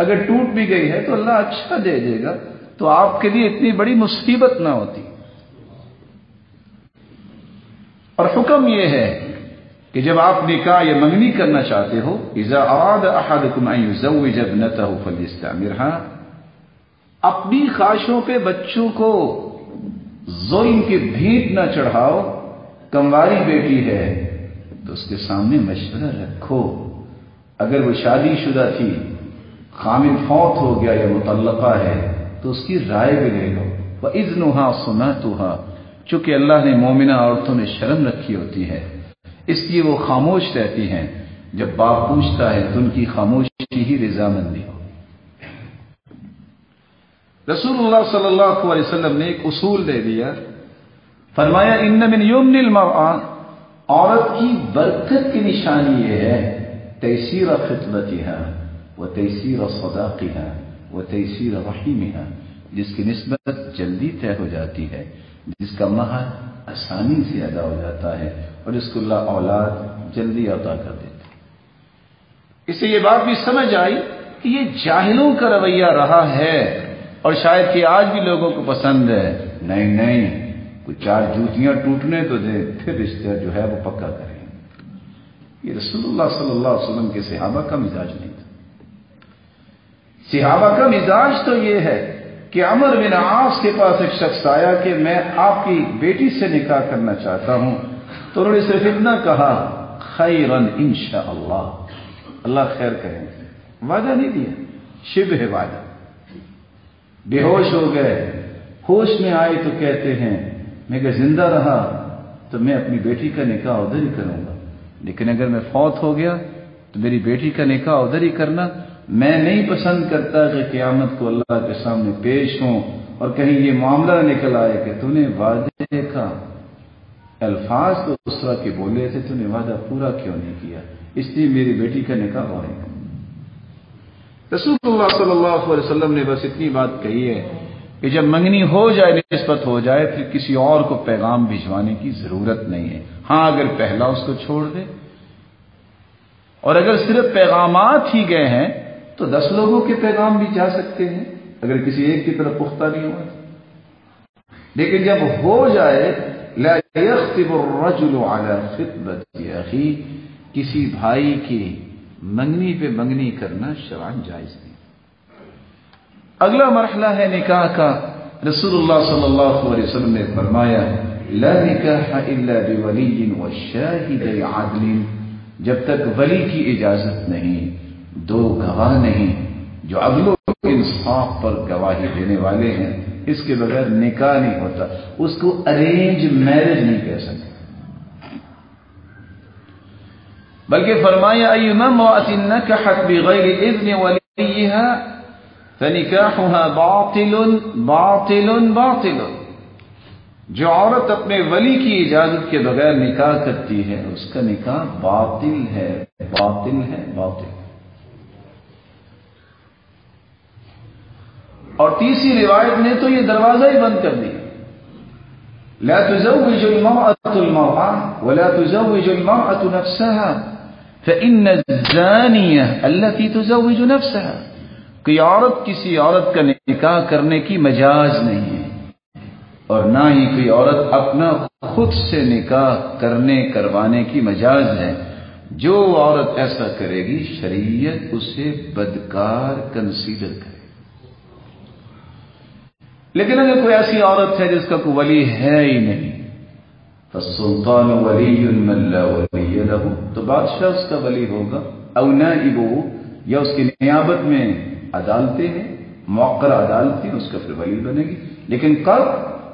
اگر ٹوٹ بھی گئی ہے تو اللہ اچھا دے دے گا، تو آپ کے لیے اتنی بڑی مصیبت نہ ہوتی۔ اور حکم یہ ہے کہ جب آپ نکاح یا منگنی کرنا چاہتے ہو، اذا اراد احدکم ان یزوج ابنته فلیستعمرها، اپنی خواہشوں پہ بچوں کو ظلم کی بھیٹ نہ چڑھاؤ۔ کنواری بیٹی ہے تو اس کے سامنے مشورہ رکھو، اگر وہ شادی شدہ تھی، خامد فوت ہو گیا یا مطلقہ ہے تو اس کی رائے بھی لے لو۔ وَإِذْنُهَا صُنَّتُهَا، چونکہ اللہ نے مومنہ عورتوں میں شرم رکھی ہوتی ہے، اس لیے وہ خاموش رہتی ہیں، جب باپ پوچھتا ہے تو ان کی خاموشی ہی رضامندی ہو۔ رسول اللہ صلی اللہ علیہ وسلم نے ایک اصول دے دیا، فرمایا ان من یمن المرأة، عورت کی برکت کی نشانی یہ ہے تیسیر خطبتها و تیسیر صداقها و تیسیر رحیمها، جس کی نسبت جلدی طے ہو جاتی ہے، جس کا مہر آسانی سے ادا ہو جاتا ہے اور اس کو اللہ اولاد جلدی عطا کر دیتے ہیں۔ اس سے یہ بات بھی سمجھ آئی کہ یہ جاہلوں کا رویہ رہا ہے اور شاید کہ آج بھی لوگوں کو پسند ہے، نہیں کوئی 4 جوتیاں ٹوٹنے تو دے پھر رشتہ جو ہے وہ پکا کریں۔ یہ رسول اللہ صلی اللہ علیہ وسلم کے صحابہ کا مزاج نہیں تھا۔ صحابہ کا مزاج تو یہ ہے کہ عمر بن عاص کے پاس ایک شخص آیا کہ میں آپ کی بیٹی سے نکاح کرنا چاہتا ہوں، تو انہوں نے صرف اتنا کہا خیرن انشاءاللہ، اللہ خیر کریں، وعدہ نہیں دیا، شبہ وعدہ۔ بے ہوش ہو گئے، ہوش میں آئے تو کہتے ہیں میں اگر زندہ رہا تو میں اپنی بیٹی کا نکاح ادھر ہی کروں گا، لیکن اگر میں فوت ہو گیا تو میری بیٹی کا نکاح ادھر ہی کرنا، میں نہیں پسند کرتا کہ قیامت کو اللہ کے سامنے پیش ہوں اور کہیں یہ معاملہ نکل آئے کہ تو نے وعدے کا الفاظ تو اس طرح کے بولے تھے، تو نے وعدہ پورا کیوں نہیں کیا، اس لیے میری بیٹی کا نکاح ہو رہا ہے۔ رسول اللہ صلی اللہ علیہ وسلم نے بس اتنی بات کہی ہے کہ جب منگنی ہو جائے، نسبت ہو جائے، پھر کسی اور کو پیغام بھجوانے کی ضرورت نہیں ہے۔ ہاں اگر پہلا اس کو چھوڑ دے، اور اگر صرف پیغامات ہی گئے ہیں تو 10 لوگوں کے پیغام بھی جا سکتے ہیں اگر کسی ایک کی طرف پختہ نہیں ہوا۔ لیکن جب ہو جائے لا يخطب الرجل على خطبة اخی، کسی بھائی کی منگنی پہ منگنی کرنا شرعاً جائز نہیں۔ اگلا مرحلہ ہے نکاح کا۔ رسول اللہ صلی اللہ علیہ وسلم نے فرمایا لا نکاح الا بولی وشاہد عدل، جب تک ولی کی اجازت نہیں، 2 گواہ نہیں جو عدل و انصاف پر گواہی دینے والے ہیں، اس کے بغیر نکاح نہیں ہوتا۔ اس کو ارینج میرج نہیں کہہ سکتے، بلکہ فرمایا ایما امرأة نکحت بغیر اذن ولیها فنکاحها باطل باطل باطل، جو عورت اپنے ولی کی اجازت کے بغیر نکاح کرتی ہے اس کا نکاح باطل ہے، باطل ہے، باطل۔ اور تیسری روایت نے تو یہ دروازہ ہی بند کر دیا، لا تزوج المرأة المرأة ولا تزوج المرأة نفسها فإن الزانية التي تزوج نفسها، کوئی عورت کسی عورت کا نکاح کرنے کی مجاز نہیں ہے، اور نہ ہی کوئی عورت اپنا خود سے نکاح کروانے کی مجاز ہے۔ جو عورت ایسا کرے گی شریعت اسے بدکار کنسیڈر کرے۔ لیکن اگر کوئی ایسی عورت ہے جس کا کوئی ولی ہے ہی نہیں، فالسلطان ولی من لا ولی له، تو بادشاہ اس کا ولی ہوگا، او نائبہ، یا اس کی نیابت میں عدالتیں ہیں، موقر عدالتیں، اس کا پھر ولی بنے گی۔ لیکن کب؟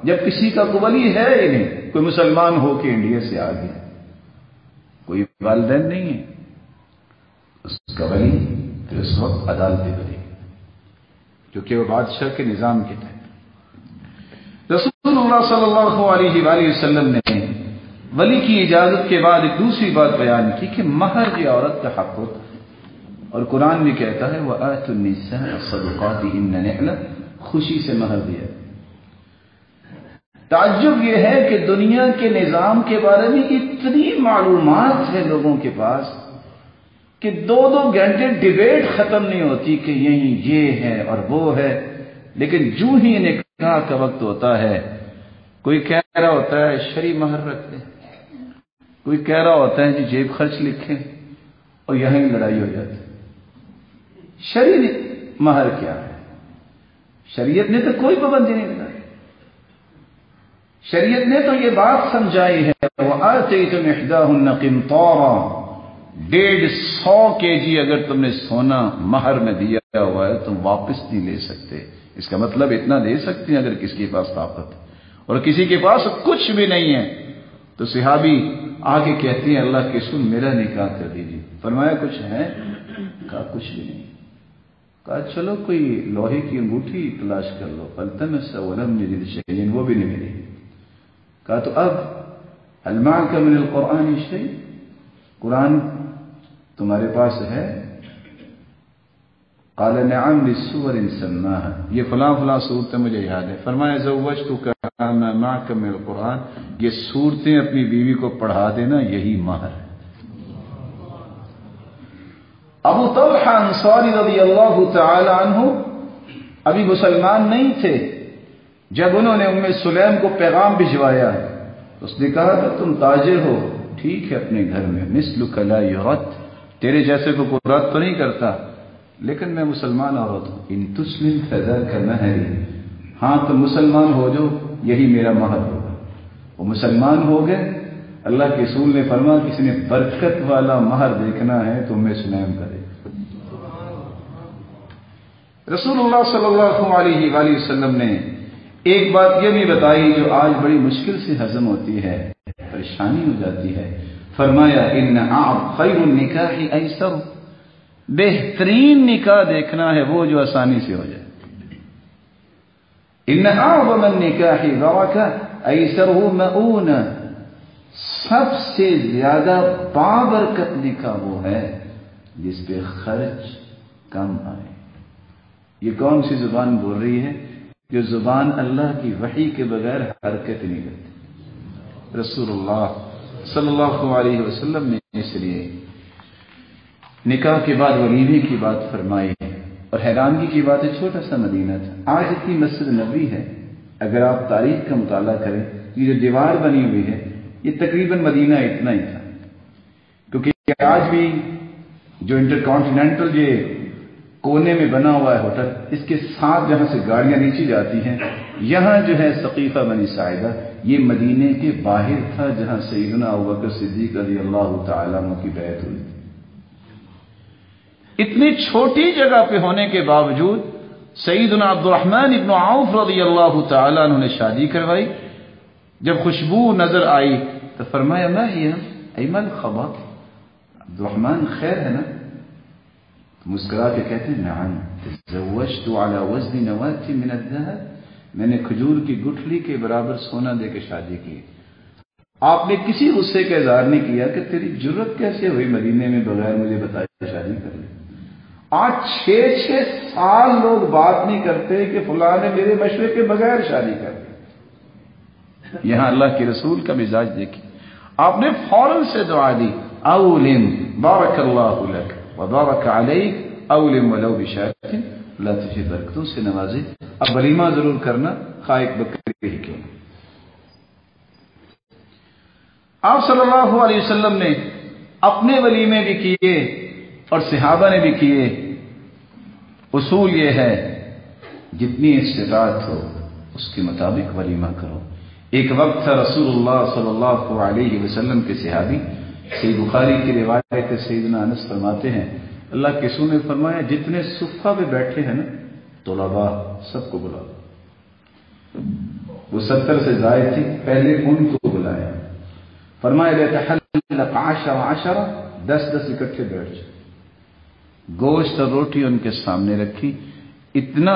جب کسی کا کوئی ولی ہے ہی نہیں، کوئی مسلمان ہو کے انڈیا سے آ گیا، کوئی والدین نہیں ہے، اس کا ولی پھر اس وقت عدالتیں بنے گی، کیونکہ وہ بادشاہ کے نظام کے تحت۔ رسول اللہ صلی اللہ علیہ وآلہ وسلم نے ولی کی اجازت کے بعد ایک دوسری بات بیان کی کہ مہر بھی عورت کا حق ہوتا ہے، اور قرآن بھی کہتا ہے وَآتُوا النِّسَاءَ صَدُقَاتِهِنَّ نِحْلَةً، خوشی سے مہر دیا۔ تعجب یہ ہے کہ دنیا کے نظام کے بارے میں اتنی معلومات ہے لوگوں کے پاس کہ 2 گھنٹے ڈیبیٹ ختم نہیں ہوتی کہ یہی یہ ہے اور وہ ہے، لیکن جو ہی نکاح کا وقت ہوتا ہے کوئی کہہ رہا ہوتا ہے شرعی مہر رکھ دیں، کوئی کہہ رہا ہوتا ہے جی جیب خرچ لکھیں، اور یہیں لڑائی ہو جاتی ہے۔ شرعی مہر کیا ہے؟ شریعت نے تو کوئی پابندی نہیں لگائی، شریعت نے تو یہ بات سمجھائی ہے وَآتَيْتُمْ إِحْدَاهُنَّ قِنْطَارًا، 150 kg اگر تم نے سونا مہر میں دیا ہوا ہے تم واپس نہیں لے سکتے۔ اس کا مطلب اتنا دے سکتے ہیں اگر کسی کے پاس طاقت ہے، اور کسی کے پاس کچھ بھی نہیں ہے تو صحابی آگے کہتے ہیں اللہ کے رسول میرا نکاح کر دیجیے۔ فرمایا کچھ ہے؟ کہا کچھ بھی نہیں۔ کہا چلو کوئی لوہے کی انگوٹھی تلاش کر لو، فالتمس ولم یجد شیئا، وہ بھی نہیں ملی۔ کہا تو اب هل معك من القرآن شيء، قرآن تمہارے پاس ہے؟ قال نعم للسور سماها، یہ فلاں فلاں صورت مجھے یاد ہے۔ فرمایا زوجتک وَاتْلُهَا مَا مَعَكَ مِنَ الْقُرْآنِ، یہ سورتیں اپنی بیوی کو پڑھا دینا، یہی مہر ہے۔ ابو طلحہ انصاری رضی اللہ تعالی عنہ ابھی مسلمان نہیں تھے جب انہوں نے ام سلیم کو پیغام بھجوایا، اس نے کہا کہ تم تاجر ہو، ٹھیک ہے اپنے گھر میں، مثلک لا یرد، تیرے جیسے کو کوئی رد تو نہیں کرتا، لیکن میں مسلمان عورت ہوں، ان تسلم فذاک مہری، ہاں تم مسلمان ہو جو، یہی میرا مہر ہوگا۔ وہ مسلمان ہو گئے۔ اللہ کے رسول نے فرمایا کسی نے برکت والا مہر دیکھنا ہے تو ام سلیم کرے۔ رسول اللہ صلی اللہ علیہ وآلہ وسلم نے ایک بات یہ بھی بتائی جو آج بڑی مشکل سے ہضم ہوتی ہے، پریشانی ہو جاتی ہے۔ فرمایا ان خیر النکاح ایسر، بہترین نکاح دیکھنا ہے وہ جو آسانی سے ہو جائے۔ ان اعظم النکاح برکہ ایسرہ مؤونہ، سب سے زیادہ بابرکت نکاح وہ ہے جس پہ خرچ کم آئے۔ یہ کون سی زبان بول رہی ہے؟ جو زبان اللہ کی وحی کے بغیر حرکت نہیں کرتی۔ رسول اللہ صلی اللہ علیہ وسلم نے اس لیے نکاح کے بعد ولیمے کی بات فرمائی ہے، اور حیرانگی کی بات ہے چھوٹا سا مدینہ تھا، آج اتنی مسجد نبوی ہے، اگر آپ تاریخ کا مطالعہ کریں یہ جو دیوار بنی ہوئی ہے یہ تقریباً مدینہ اتنا ہی تھا، کیونکہ آج بھی جو انٹر کانٹیننٹل یہ کونے میں بنا ہوا ہے ہوٹل، اس کے ساتھ جہاں سے گاڑیاں نیچے جاتی ہیں، یہاں جو ہے سقیفہ بنی ساعدہ، یہ مدینے کے باہر تھا جہاں سیدنا ابوبکر صدیق رضی اللہ تعالیٰ عنہ کی بیعت ہوئی۔ اتنی چھوٹی جگہ پہ ہونے کے باوجود سیدنا عبد الرحمن ابن عوف رضی اللہ تعالیٰ عنہ نے شادی کروائی۔ جب خوشبو نظر آئی تو فرمایا ما ہی ایمن خبر، عبد الرحمن خیر ہے نا؟ مسکرا کے کہتے ہیں نعم تزوجت على وزن نواة من الذهب، میں نے کھجور کی گٹھلی کے برابر سونا دے کے شادی کی۔ آپ نے کسی غصے کا اظہار نہیں کیا کہ تیری جرت کیسے ہوئی مدینے میں بغیر مجھے بتائے شادی کر لی۔ آج 6 سال لوگ بات نہیں کرتے کہ فلاں نے میرے مشورے کے بغیر شادی کر لی۔ یہاں اللہ کے رسول کا مزاج دیکھیں، آپ نے فوراً سے دعا دی، اولم بارک اللہ لک وبارک علیک اولم ولو بشاۃ، اللہ تجھے برکتوں سے نوازے، اب ولیمہ ضرور کرنا، خواہ ایک بکری ہی کیوں۔ آپ صلی اللہ علیہ وسلم نے اپنے ولیمے بھی کیے اور صحابہ نے بھی کیے۔ اصول یہ ہے جتنی استطاعت ہو اس کے مطابق ولیمہ کرو۔ ایک وقت تھا رسول اللہ صلی اللہ علیہ وسلم کے صحابی، صحیح بخاری کی روایت سیدنا انس فرماتے ہیں اللہ کے رسول نے فرمایا جتنے صفہ پہ بیٹھے ہیں نا طلباء سب کو بلاؤ۔ وہ 70 سے زائد تھی، پہلے ان کو بلایا، فرمایا ليتحلق 10 10 اکٹھے بیٹھ جائے، گوشت اور روٹی ان کے سامنے رکھی، اتنا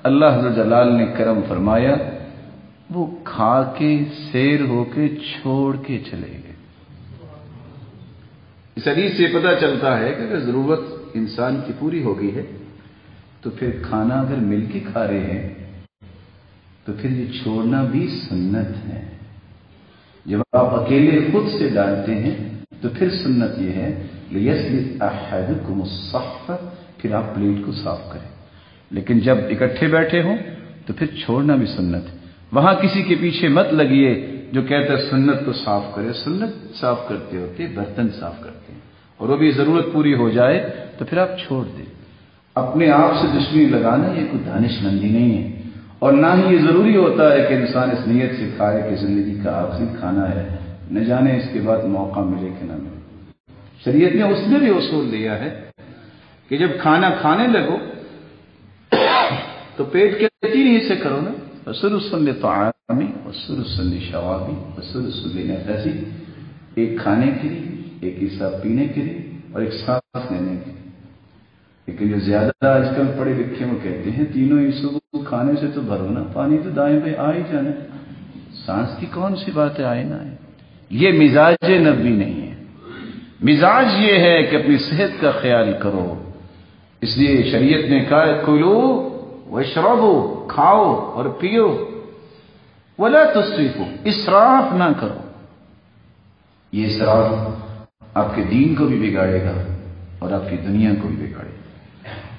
اللہ جلال نے کرم فرمایا وہ کھا کے سیر ہو کے چھوڑ کے چلے گئے۔ اس حدیث سے پتہ چلتا ہے کہ اگر ضرورت انسان کی پوری ہو گئی ہے تو پھر کھانا اگر مل کے کھا رہے ہیں تو پھر یہ چھوڑنا بھی سنت ہے۔ جب آپ اکیلے خود سے ڈالتے ہیں تو پھر سنت یہ ہے لِيَسْلِتْ أَحَدُكُمُ الصَّحْفَ، پھر آپ پلیٹ کو صاف کریں، لیکن جب اکٹھے بیٹھے ہوں تو پھر چھوڑنا بھی سنت ہے۔ وہاں کسی کے پیچھے مت لگیے جو کہتا ہے سنت کو صاف کرے، سنت صاف کرتے ہوتے برتن صاف کرتے ہیں، اور وہ بھی ضرورت پوری ہو جائے تو پھر آپ چھوڑ دیں۔ اپنے آپ سے دشمنی لگانا یہ کوئی دانش مندی نہیں ہے، اور نہ ہی یہ ضروری ہوتا ہے کہ انسان اس نیت سے کھائے کہ زندگی کا آخری کھانا ہے، نہ جانے اس کے بعد موقع ملے کہ نہ ملے۔ شریعت نے اس میں بھی اصول دیا ہے کہ جب کھانا کھانے لگو تو پیٹ کے 3 حصے کرو نا، وَثُلُثٌ لِطَعَامِ وَثُلُثٌ لِشَرَابِ وَثُلُثٌ لِنَفَسِ، ایک کھانے کے لیے، ایک حصہ پینے کے لیے اور ایک سانس لینے کے لیے۔ لیکن جو زیادہ آج کل پڑھے لکھے وہ کہتے ہیں تینوں حصوں کو کھانے سے تو بھرو نا، پانی تو دائیں پہ آ ہی جانا، سانس کی کون سی بات ہے آئے نہ آئے۔ یہ مزاج نبوی نہیں ہے، مزاج یہ ہے کہ اپنی صحت کا خیال کرو۔ اس لیے شریعت نے کہا کلو واشربو، کھاؤ اور پیو۔ ولا تسرفوا، اسراف نہ کرو. یہ اسراف آپ کے دین کو بھی بگاڑے گا اور آپ کی دنیا کو بھی بگاڑے گا.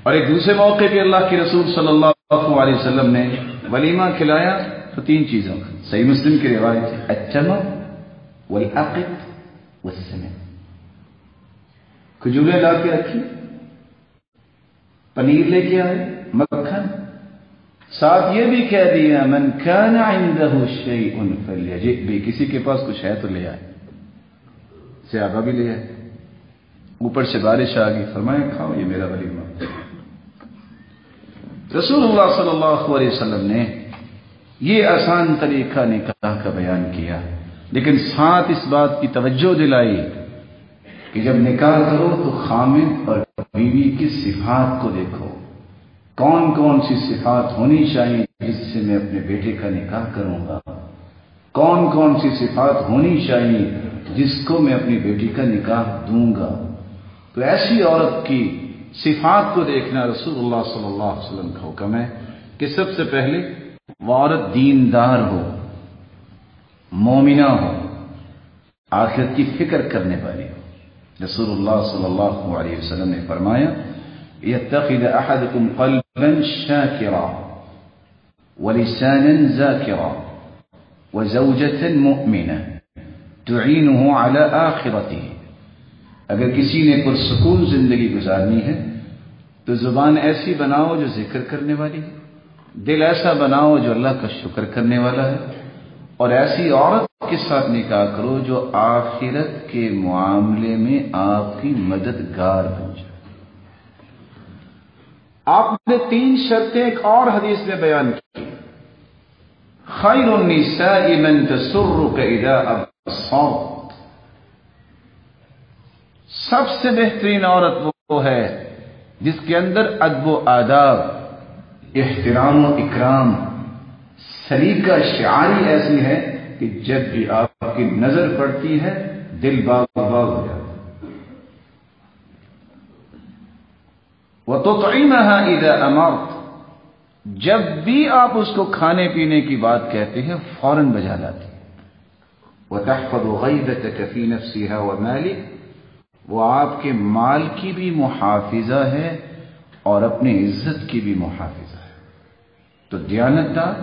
اور ایک دوسرے موقع پہ اللہ کے رسول صلی اللہ علیہ وسلم نے ولیمہ کھلایا تو 3 چیزوں کا. صحیح مسلم کی روایت ہے، التمر والعقد والسمن. کھجوریں لا کے رکھی، پنیر لے کے آئے، مکھن، ساتھ یہ بھی کہہ دیا من کان عنده شیء فلیجئ بہ، کسی کے پاس کچھ ہے تو لے آئے. صحابہ بھی لے آئے. اوپر سے بارش آ گئی، فرمایا کھاؤ یہ میرا ولیمہ. رسول اللہ صلی اللہ علیہ وسلم نے یہ آسان طریقہ نکاح کا بیان کیا، لیکن ساتھ اس بات کی توجہ دلائی کہ جب نکاح کرو تو خامد اور بیوی کی صفات کو دیکھو. کون کون سی صفات ہونی چاہیے جس سے میں اپنے بیٹے کا نکاح کروں گا، کون کون سی صفات ہونی چاہیے جس کو میں اپنی بیٹی کا نکاح دوں گا. تو ایسی عورت کی صفات کو دیکھنا رسول اللہ صلی اللہ علیہ وسلم کا حکم ہے کہ سب سے پہلے وہ عورت دیندار ہو، مومنہ ہو، آخرت کی فکر کرنے والی ہو. رسول اللہ صلی اللہ علیہ وسلم نے فرمایا يتخذ احدكم قلبا شاكرا ولسانا ذاكرا وزوجة مؤمنة تعينه على آخرته. اگر کسی نے پرسکون زندگی گزارنی ہے تو زبان ایسی بناؤ جو ذکر کرنے والی ہے، دل ایسا بناؤ جو اللہ کا شکر کرنے والا ہے، اور ایسی عورت کے ساتھ نکاح کرو جو آخرت کے معاملے میں آپ کی مددگار بن جائے. آپ نے 3 شرطیں ایک اور حدیث میں بیان کی. خیر النساء من تسرك اذا ابصرت، سب سے بہترین عورت وہ ہے جس کے اندر ادب و آداب، احترام و اکرام، سلیقہ شعاری ایسی ہے کہ جب بھی آپ کی نظر پڑتی ہے دل باغ باغ ہو جاتا ہے. وَتُطْعِمَهَا إِذَا أَمَرْتَ، جب بھی آپ اس کو کھانے پینے کی بات کہتے ہیں فوراً بجا لاتی ہے. وَتَحْفَظُ غَيْبَتَكَ فِي نَفْسِهَا وَمَالِكَ، وہ آپ کے مال کی بھی محافظہ ہے اور اپنی عزت کی بھی محافظہ ہے. تو دیانتدار،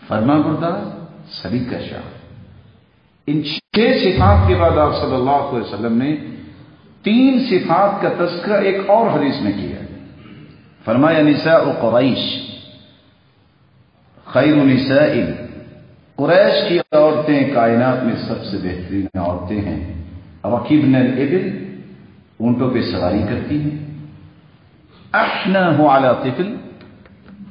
فرما بردار، سلیقہ شاہ. ان 6 صفات کے بعد آپ صلی اللہ علیہ وسلم نے 3 صفات کا تذکرہ ایک اور حدیث میں کیا. فرمایا نساء قریش خیر نساء، قریش کی عورتیں کائنات میں سب سے بہترین عورتیں ہیں. رکبن الابل، اونٹوں پہ سواری کرتی ہیں. احناہ علی طفل،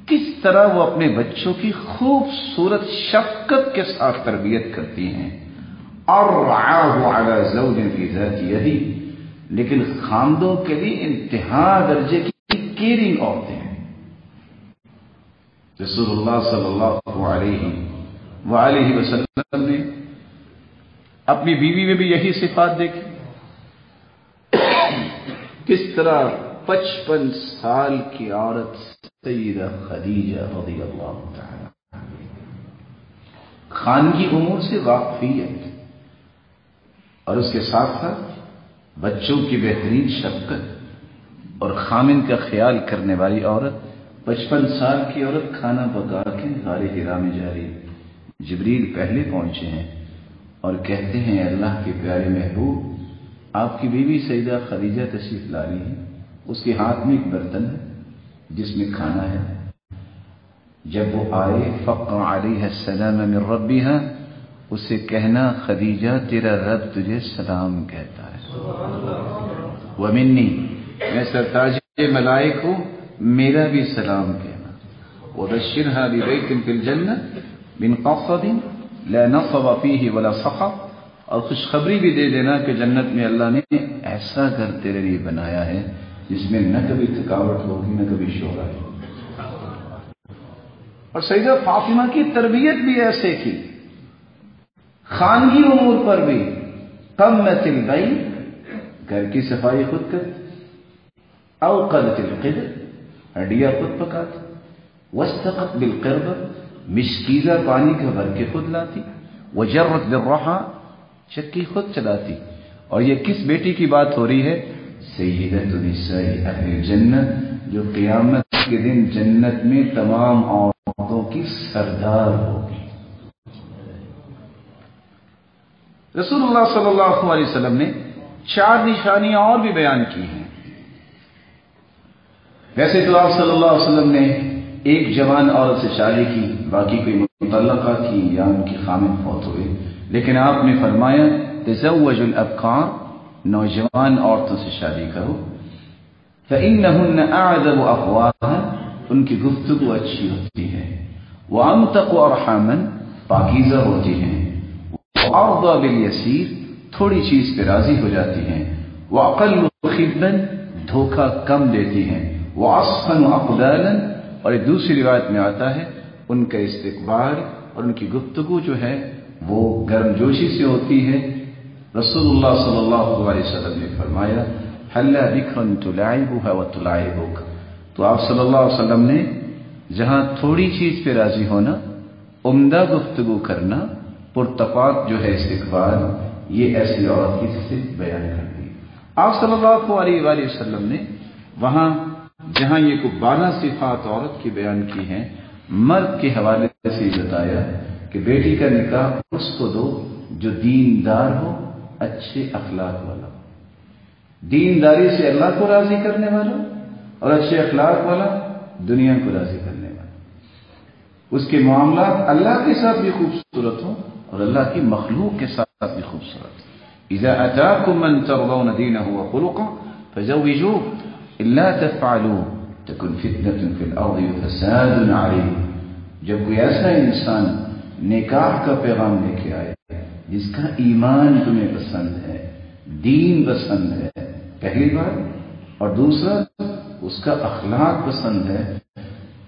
کس طرح وہ اپنے بچوں کی خوبصورت شفقت کے ساتھ تربیت کرتی ہیں. ارعاہ علی زوج فی ذات یدی، لیکن خاندوں کے لیے انتہا درجے کی کیئرنگ عورتیں ہیں. رسول اللہ صلی اللہ علیہ وآلہ وسلم نے اپنی بیوی میں بھی یہی صفات دیکھی. کس طرح 55 سال کی عورت سیدہ خدیجہ رضی اللہ تعالی خانگی امور سے واقفیت اور اس کے ساتھ ساتھ بچوں کی بہترین شفقت اور خامن کا خیال کرنے والی عورت. 55 سال کی عورت کھانا پکا کے غار حرا میں جا رہی. جبریل پہلے پہنچے ہیں اور کہتے ہیں اللہ کے پیارے محبوب، آپ کی بیوی سیدہ خدیجہ تشریف لا رہی ہے. اس کے ہاتھ میں ایک برتن ہے جس میں کھانا ہے. جب وہ آئے فقع علیہ السلام من ربها، اسے کہنا خدیجہ تیرا رب تجھے سلام کہتا ہے. ومنی، میں سرتاج ملائک ہوں، میرا بھی سلام کہنا. وبشرها ببیت فی الجنہ من قصب لا نصب فیہ ولا صخب، اور خوشخبری بھی دے دینا کہ جنت میں اللہ نے ایسا گھر تیرے لیے بنایا ہے جس میں نہ کبھی تھکاوٹ ہوگی نہ کبھی شور آئے. اور سیدہ فاطمہ کی تربیت بھی ایسے کی، خانگی امور پر بھی. قمت البیت، گھر کی صفائی خود کرتی. اوقدت القدر، ہڈیاں خود پکاتی. واستقت بالقربہ، مشکیزہ پانی کا بھر کے خود لاتی، وجرت بالرحا چکی خود چلاتی. اور یہ کس بیٹی کی بات ہو رہی ہے؟ سیدۃ نساء اہل الجنہ، جو قیامت کے دن جنت میں تمام عورتوں کی سردار ہوگی. رسول اللہ صلی اللہ علیہ وسلم نے 4 نشانیاں اور بھی بیان کی ہیں. ویسے تو آپ صلی اللہ علیہ وسلم نے ایک جوان عورت سے شادی کی، باقی کوئی مطلقہ کی یا ان کی خامد فوت ہوئے، لیکن آپ نے فرمایا تزوجوا الابکار، نوجوان عورتوں سے شادی کرو. فإنهن أعذب أفواها، ان کی گفتگو اچھی ہوتی ہے. وأنطق أرحاما، پاکیزہ ہوتی ہیں. وأرضى باليسير، تھوڑی چیز پہ راضی ہو جاتی ہیں. وأقل خبا، دھوکہ کم دیتی ہیں. وأصفن أقبالا، اور ایک دوسری روایت میں آتا ہے ان کا استقبال اور ان کی گفتگو جو ہے وہ گرم جوشی سے ہوتی ہے. رسول اللہ صلی اللہ علیہ وسلم نے فرمایا حلا بکرا تلاعبها وتلاعبک، تو آپ صلی اللہ علیہ وسلم نے جہاں تھوڑی چیز پہ راضی ہونا، عمدہ گفتگو کرنا، پرتپاک جو ہے استقبال، یہ ایسی عورت کی صفت بیان کر دی. آپ صلی اللہ علیہ وسلم نے وہاں جہاں یہ کو 12 صفات عورت کی بیان کی ہیں، مرد کے حوالے سے بتایا کہ بیٹی کا نکاح اس کو دو جو دیندار ہو، اچھے اخلاق والا. دینداری سے اللہ کو راضی کرنے والا اور اچھے اخلاق والا دنیا کو راضی کرنے والا. اس کے معاملات اللہ کے ساتھ بھی خوبصورت ہوں اور اللہ کی مخلوق کے ساتھ بھی خوبصورت. اذا اتاكم من ترضون دينه وخلقه فزوجوه الا تفعلوا تكن فتنة في الارض وفساد عريض. جب کوئی ایسا انسان نکاح کا پیغام لے کے آئے جس کا ایمان تمہیں پسند ہے، دین پسند ہے پہلی بات، اور دوسرا اس کا اخلاق پسند ہے،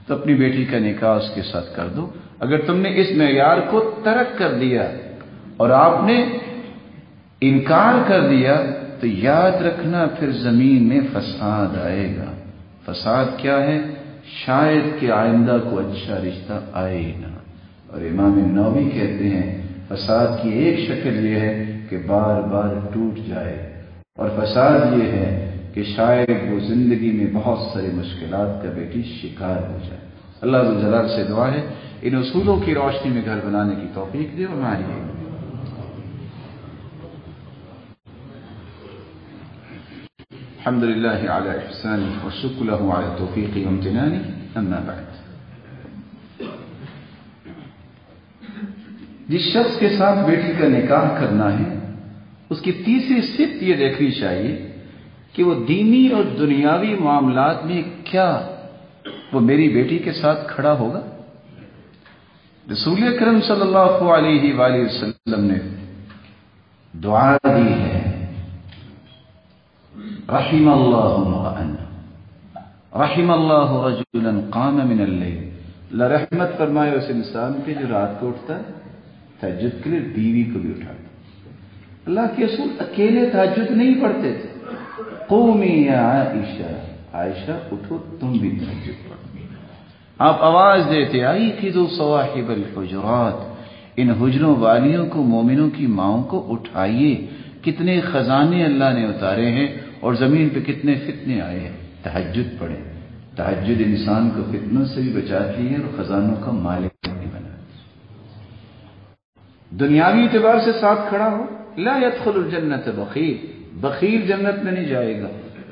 تو اپنی بیٹی کا نکاح اس کے ساتھ کر دو. اگر تم نے اس معیار کو ترک کر دیا اور آپ نے انکار کر دیا تو یاد رکھنا پھر زمین میں فساد آئے گا. فساد کیا ہے؟ شاید کہ آئندہ کو اچھا رشتہ آئے نہ. اور امام نووی کہتے ہیں فساد کی ایک شکل یہ ہے کہ بار بار ٹوٹ جائے، اور فساد یہ ہے کہ شاید وہ زندگی میں بہت ساری مشکلات کا بیٹی شکار ہو جائے. اللہ عز و جلال سے دعا ہے ان اصولوں کی روشنی میں گھر بنانے کی توفیق دے اور ہماری. الحمد لله على إحسانه والشكر له على توفيقه وامتنانه. أما بعد، جس شخص کے ساتھ بیٹی کا نکاح کرنا ہے اس کی تیسری صفت یہ دیکھنی چاہیے کہ وہ دینی اور دنیاوی معاملات میں کیا وہ میری بیٹی کے ساتھ کھڑا ہوگا. رسول اکرم صلی اللہ علیہ وآلہ وسلم نے دعا دی ہے رحم اللہ رجلا قام من اللیل، اللہ رحمت فرمائے اس انسان پہ جو رات کو اٹھتا ہے تہجد کے لیے، بیوی کو بھی اٹھاتا. اللہ کے رسول اکیلے تہجد نہیں پڑھتے تھے. قومی یا عائشہ، عائشہ اٹھو تم بھی تہجد پڑھو. آپ آواز دیتے ایقظوا صواحب الحجرات، ان حجروں والیوں کو، مومنوں کی ماؤں کو اٹھائیے. کتنے خزانے اللہ نے اتارے ہیں اور زمین پہ کتنے فتنے آئے ہیں. تہجد پڑھیں. تہجد انسان کو فتنوں سے بھی بچاتی ہے اور خزانوں کا مالک بھی بناتی ہے. دنیاوی اعتبار سے ساتھ کھڑا ہو. لا يدخل الجنت بخیل، بخیل جنت میں نہیں جائے گا.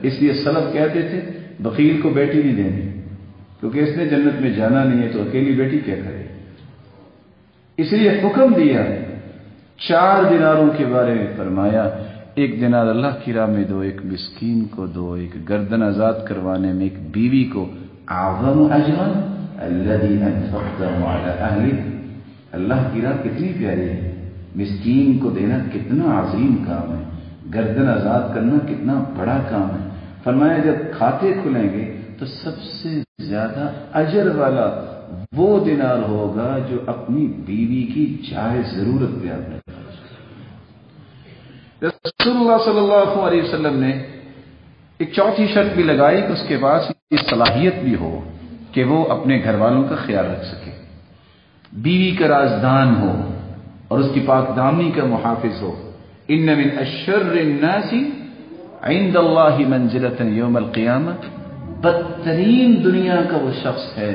اس لیے سلف کہتے تھے بخیل کو بیٹی نہیں دینی، کیونکہ اس نے جنت میں جانا نہیں ہے تو اکیلی بیٹی کیا کرے. اس لیے حکم دیا 4 دیناروں کے بارے میں فرمایا 1 دینار اللہ کی راہ میں دو، 1 مسکین کو دو، 1 گردن آزاد کروانے میں، 1 بیوی کو. اعظم اجرا الذي انفقته على اهلك، اللہ کی راہ کتنی پیاری ہے. مسکین کو دینا کتنا عظیم کام ہے، گردن آزاد کرنا کتنا بڑا کام ہے. فرمایا جب کھاتے کھلیں گے تو سب سے زیادہ اجر والا وہ دینار ہوگا جو اپنی بیوی کی جائز ضرورت پہ آپ نے. رسول اللہ صلی اللہ علیہ وسلم نے ایک چوتھی شرط بھی لگائی کہ اس کے پاس یہ صلاحیت بھی ہو کہ وہ اپنے گھر والوں کا خیال رکھ سکے. بیوی کا رازدان ہو اور اس کی پاک دامنی کا محافظ ہو. ان من اشر الناس عند اللہ منزلۃ یوم القیامہ، بدترین دنیا کا وہ شخص ہے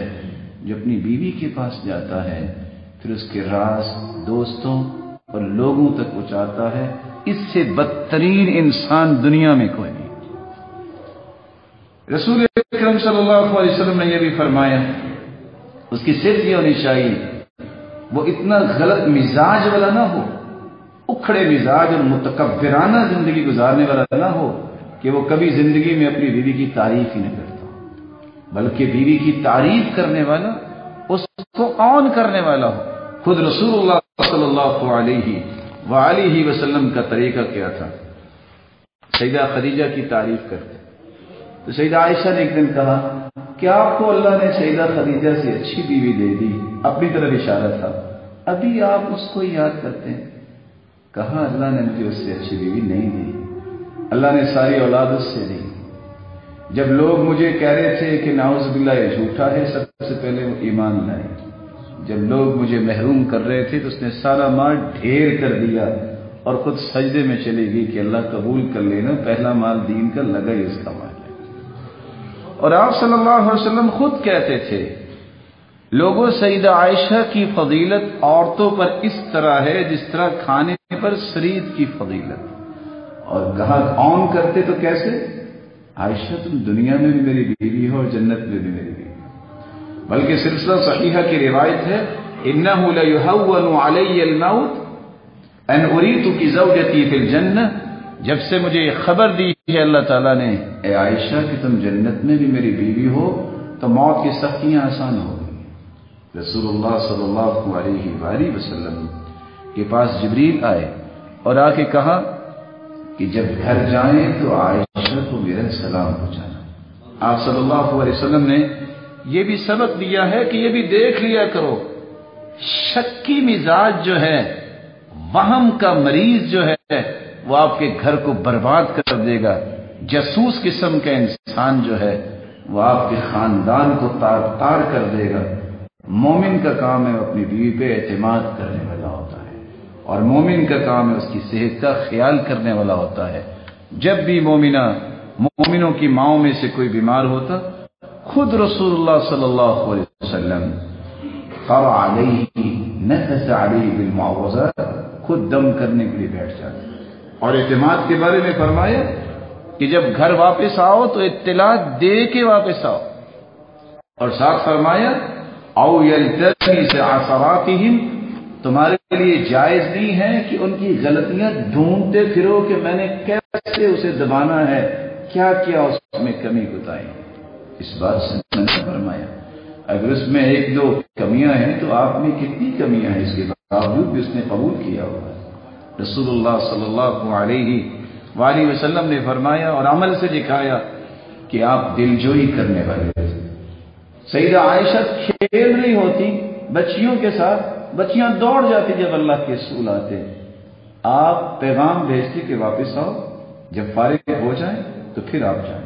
جو اپنی بیوی کے پاس جاتا ہے پھر اس کے راز دوستوں اور لوگوں تک پہنچاتا ہے. اس سے بدترین انسان دنیا میں کوئی نہیں. رسول اکرم صلی اللہ علیہ وسلم نے یہ بھی فرمایا اس کی صرف یہ ہونی چاہیے وہ اتنا غلط مزاج والا نہ ہو، اکھڑے مزاج اور متکبرانہ زندگی گزارنے والا نہ ہو کہ وہ کبھی زندگی میں اپنی بیوی کی تعریف ہی نہ کرتا، بلکہ بیوی کی تعریف کرنے والا، اس کو آن کرنے والا ہو. خود رسول اللہ صلی اللہ علیہ وآلہ وسلم کا طریقہ کیا تھا؟ سیدہ خدیجہ کی تعریف کرتے تو سیدہ عائشہ نے ایک دن کہا کہ آپ کو اللہ نے سیدہ خدیجہ سے اچھی بیوی دے دی، اپنی طرف اشارہ تھا، ابھی آپ اس کو یاد کرتے ہیں؟ کہا اللہ نے مجھے اس سے اچھی بیوی نہیں دی، اللہ نے ساری اولاد اس سے دی. جب لوگ مجھے کہہ رہے تھے کہ نعوذ باللہ یہ جھوٹا ہے، سب سے پہلے وہ ایمان لائے. جب لوگ مجھے محروم کر رہے تھے تو اس نے سارا مال ڈھیر کر دیا اور خود سجدے میں چلے گئی کہ اللہ قبول کر لینا، پہلا مال دین کا لگا ہی اس کا مال ہے. اور آپ صلی اللہ علیہ وسلم خود کہتے تھے لوگوں سیدہ عائشہ کی فضیلت عورتوں پر اس طرح ہے جس طرح کھانے پر سرید کی فضیلت. اور کہا آن کرتے تو کیسے؟ عائشہ تم دنیا میں بھی میری بیوی ہو اور جنت میں بھی میری بیوی ہو. بلکہ سلسلہ صحیحہ کی روایت ہے انہ لیہون علی الموت ان اریتک زوجتی فی الجنہ، جب سے مجھے یہ خبر دی ہے اللہ تعالیٰ نے اے عائشہ کہ تم جنت میں بھی میری بیوی ہو تو موت کی سختیاں آسان ہو گئی. رسول اللہ صلی اللہ علیہ وآلہ وسلم کے پاس جبریل آئے اور آ کے کہا کہ جب گھر جائیں تو عائشہ کو میرا سلام پہنچانا. آپ صلی اللہ علیہ وسلم نے یہ بھی سبق دیا ہے کہ یہ بھی دیکھ لیا کرو شکی مزاج جو ہے، وہم کا مریض جو ہے وہ آپ کے گھر کو برباد کر دے گا. جاسوس قسم کا انسان جو ہے وہ آپ کے خاندان کو تار تار کر دے گا. مومن کا کام ہے اپنی بیوی پہ اعتماد کرنے والا ہوتا ہے، اور مومن کا کام ہے اس کی صحت کا خیال کرنے والا ہوتا ہے. جب بھی مومنوں کی ماؤں میں سے کوئی بیمار ہوتا، خود رسول اللہ صلی اللہ علیہ وسلم قرأ علیہ نفس علیہ بالمعوذات، خود دم کرنے کے لیے بیٹھ جاتے. اور اعتماد کے بارے میں فرمایا کہ جب گھر واپس آؤ تو اطلاع دے کے واپس آؤ، اور ساتھ فرمایا او یلتمس عثراتہم، تمہارے لیے جائز نہیں ہے کہ ان کی غلطیاں ڈھونڈتے پھرو کہ میں نے کیسے اسے دبانا ہے، کیا کیا اس میں کمی کوتاہی. اس بات سے میں نے فرمایا اگر اس میں ایک دو کمیاں ہیں تو آپ میں کتنی کمیاں ہیں، اس کے باوجود بھی اس نے قبول کیا ہوا ہے. رسول اللہ صلی اللہ علیہ وآلہ وسلم نے فرمایا اور عمل سے دکھایا کہ آپ دلجوئی کرنے والے تھے. سیدہ عائشہ کھیل رہی ہوتی بچیوں کے ساتھ، بچیاں دوڑ جاتی جب اللہ کے رسول آتے، آپ پیغام بھیجتے کہ واپس آؤ، جب فارغ ہو جائیں تو پھر آپ جائیں.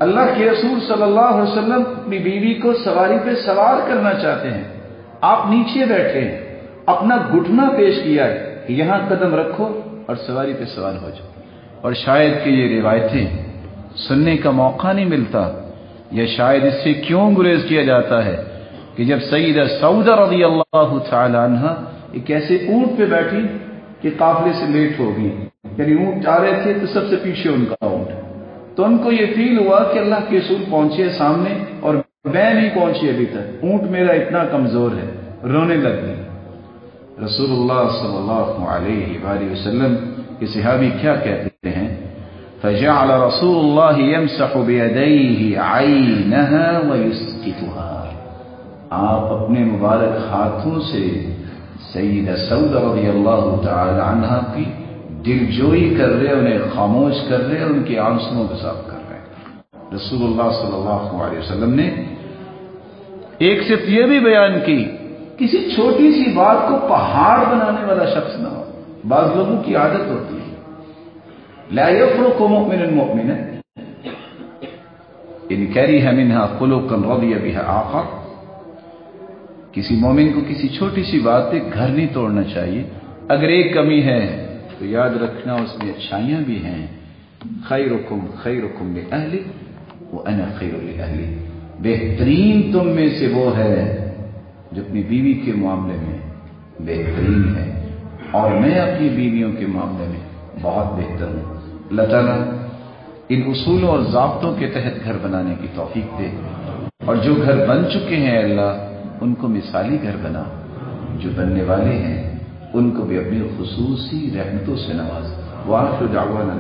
اللہ کے رسول صلی اللہ علیہ وسلم اپنی بیوی کو سواری پہ سوار کرنا چاہتے ہیں، آپ نیچے بیٹھے ہیں، اپنا گھٹنا پیش کیا ہے کہ یہاں قدم رکھو اور سواری پہ سوار ہو جاؤ. اور شاید کہ یہ روایتیں سننے کا موقع نہیں ملتا، یا شاید اس سے کیوں گریز کیا جاتا ہے کہ جب سیدہ سعودہ رضی اللہ تعالی عنہ ایک ایسے اونٹ پہ بیٹھی کہ قافلے سے لیٹ ہو گئی، یعنی اونٹ آ رہے تھے تو سب سے پیچھے ان کا اونٹ، تو ان کو یہ فیل ہوا کہ اللہ کے رسول پہنچے سامنے اور میں نہیں پہنچی ابھی تک، اونٹ میرا اتنا کمزور ہے، رونے لگ گئی. رسول اللہ صلی اللہ علیہ وآلہ وسلم کے صحابی کیا کہتے ہیں؟ فجعل رسول اللہ يمسح بيديه عينها ويسكتها، آپ اپنے مبارک ہاتھوں سے سیدہ سعودہ رضی اللہ تعالی عنہ کی دلجوئی کر رہے، انہیں خاموش کر رہے اور ان کی آنسوؤں کو صاف کر رہے. رسول اللہ صلی اللہ علیہ وسلم نے ایک صرف یہ بھی بیان کی کسی چھوٹی سی بات کو پہاڑ بنانے والا شخص نہ ہو. بعض لوگوں کی عادت ہوتی ہے لا يفرق مؤمن مؤمنا ان كره منها خلقا رضي بها آخر، کسی مومن کو کسی چھوٹی سی بات پہ گھر نہیں توڑنا چاہیے. اگر ایک کمی ہے تو یاد رکھنا اس میں اچھائیاں بھی ہیں. خیرکم خیرکم لأہلی وانا خیر لأہلی. بہترین تم میں سے وہ ہے جو اپنی بیوی کے معاملے میں بہترین ہے اور میں اپنی بیویوں کے معاملے میں بہت بہتر ہوں. اللہ تعالیٰ ان اصولوں اور ضابطوں کے تحت گھر بنانے کی توفیق دے، اور جو گھر بن چکے ہیں اللہ ان کو مثالی گھر بنا، جو بننے والے ہیں ان کو بھی اپنی خصوصی رحمتوں سے نواز. وآخر دعوانا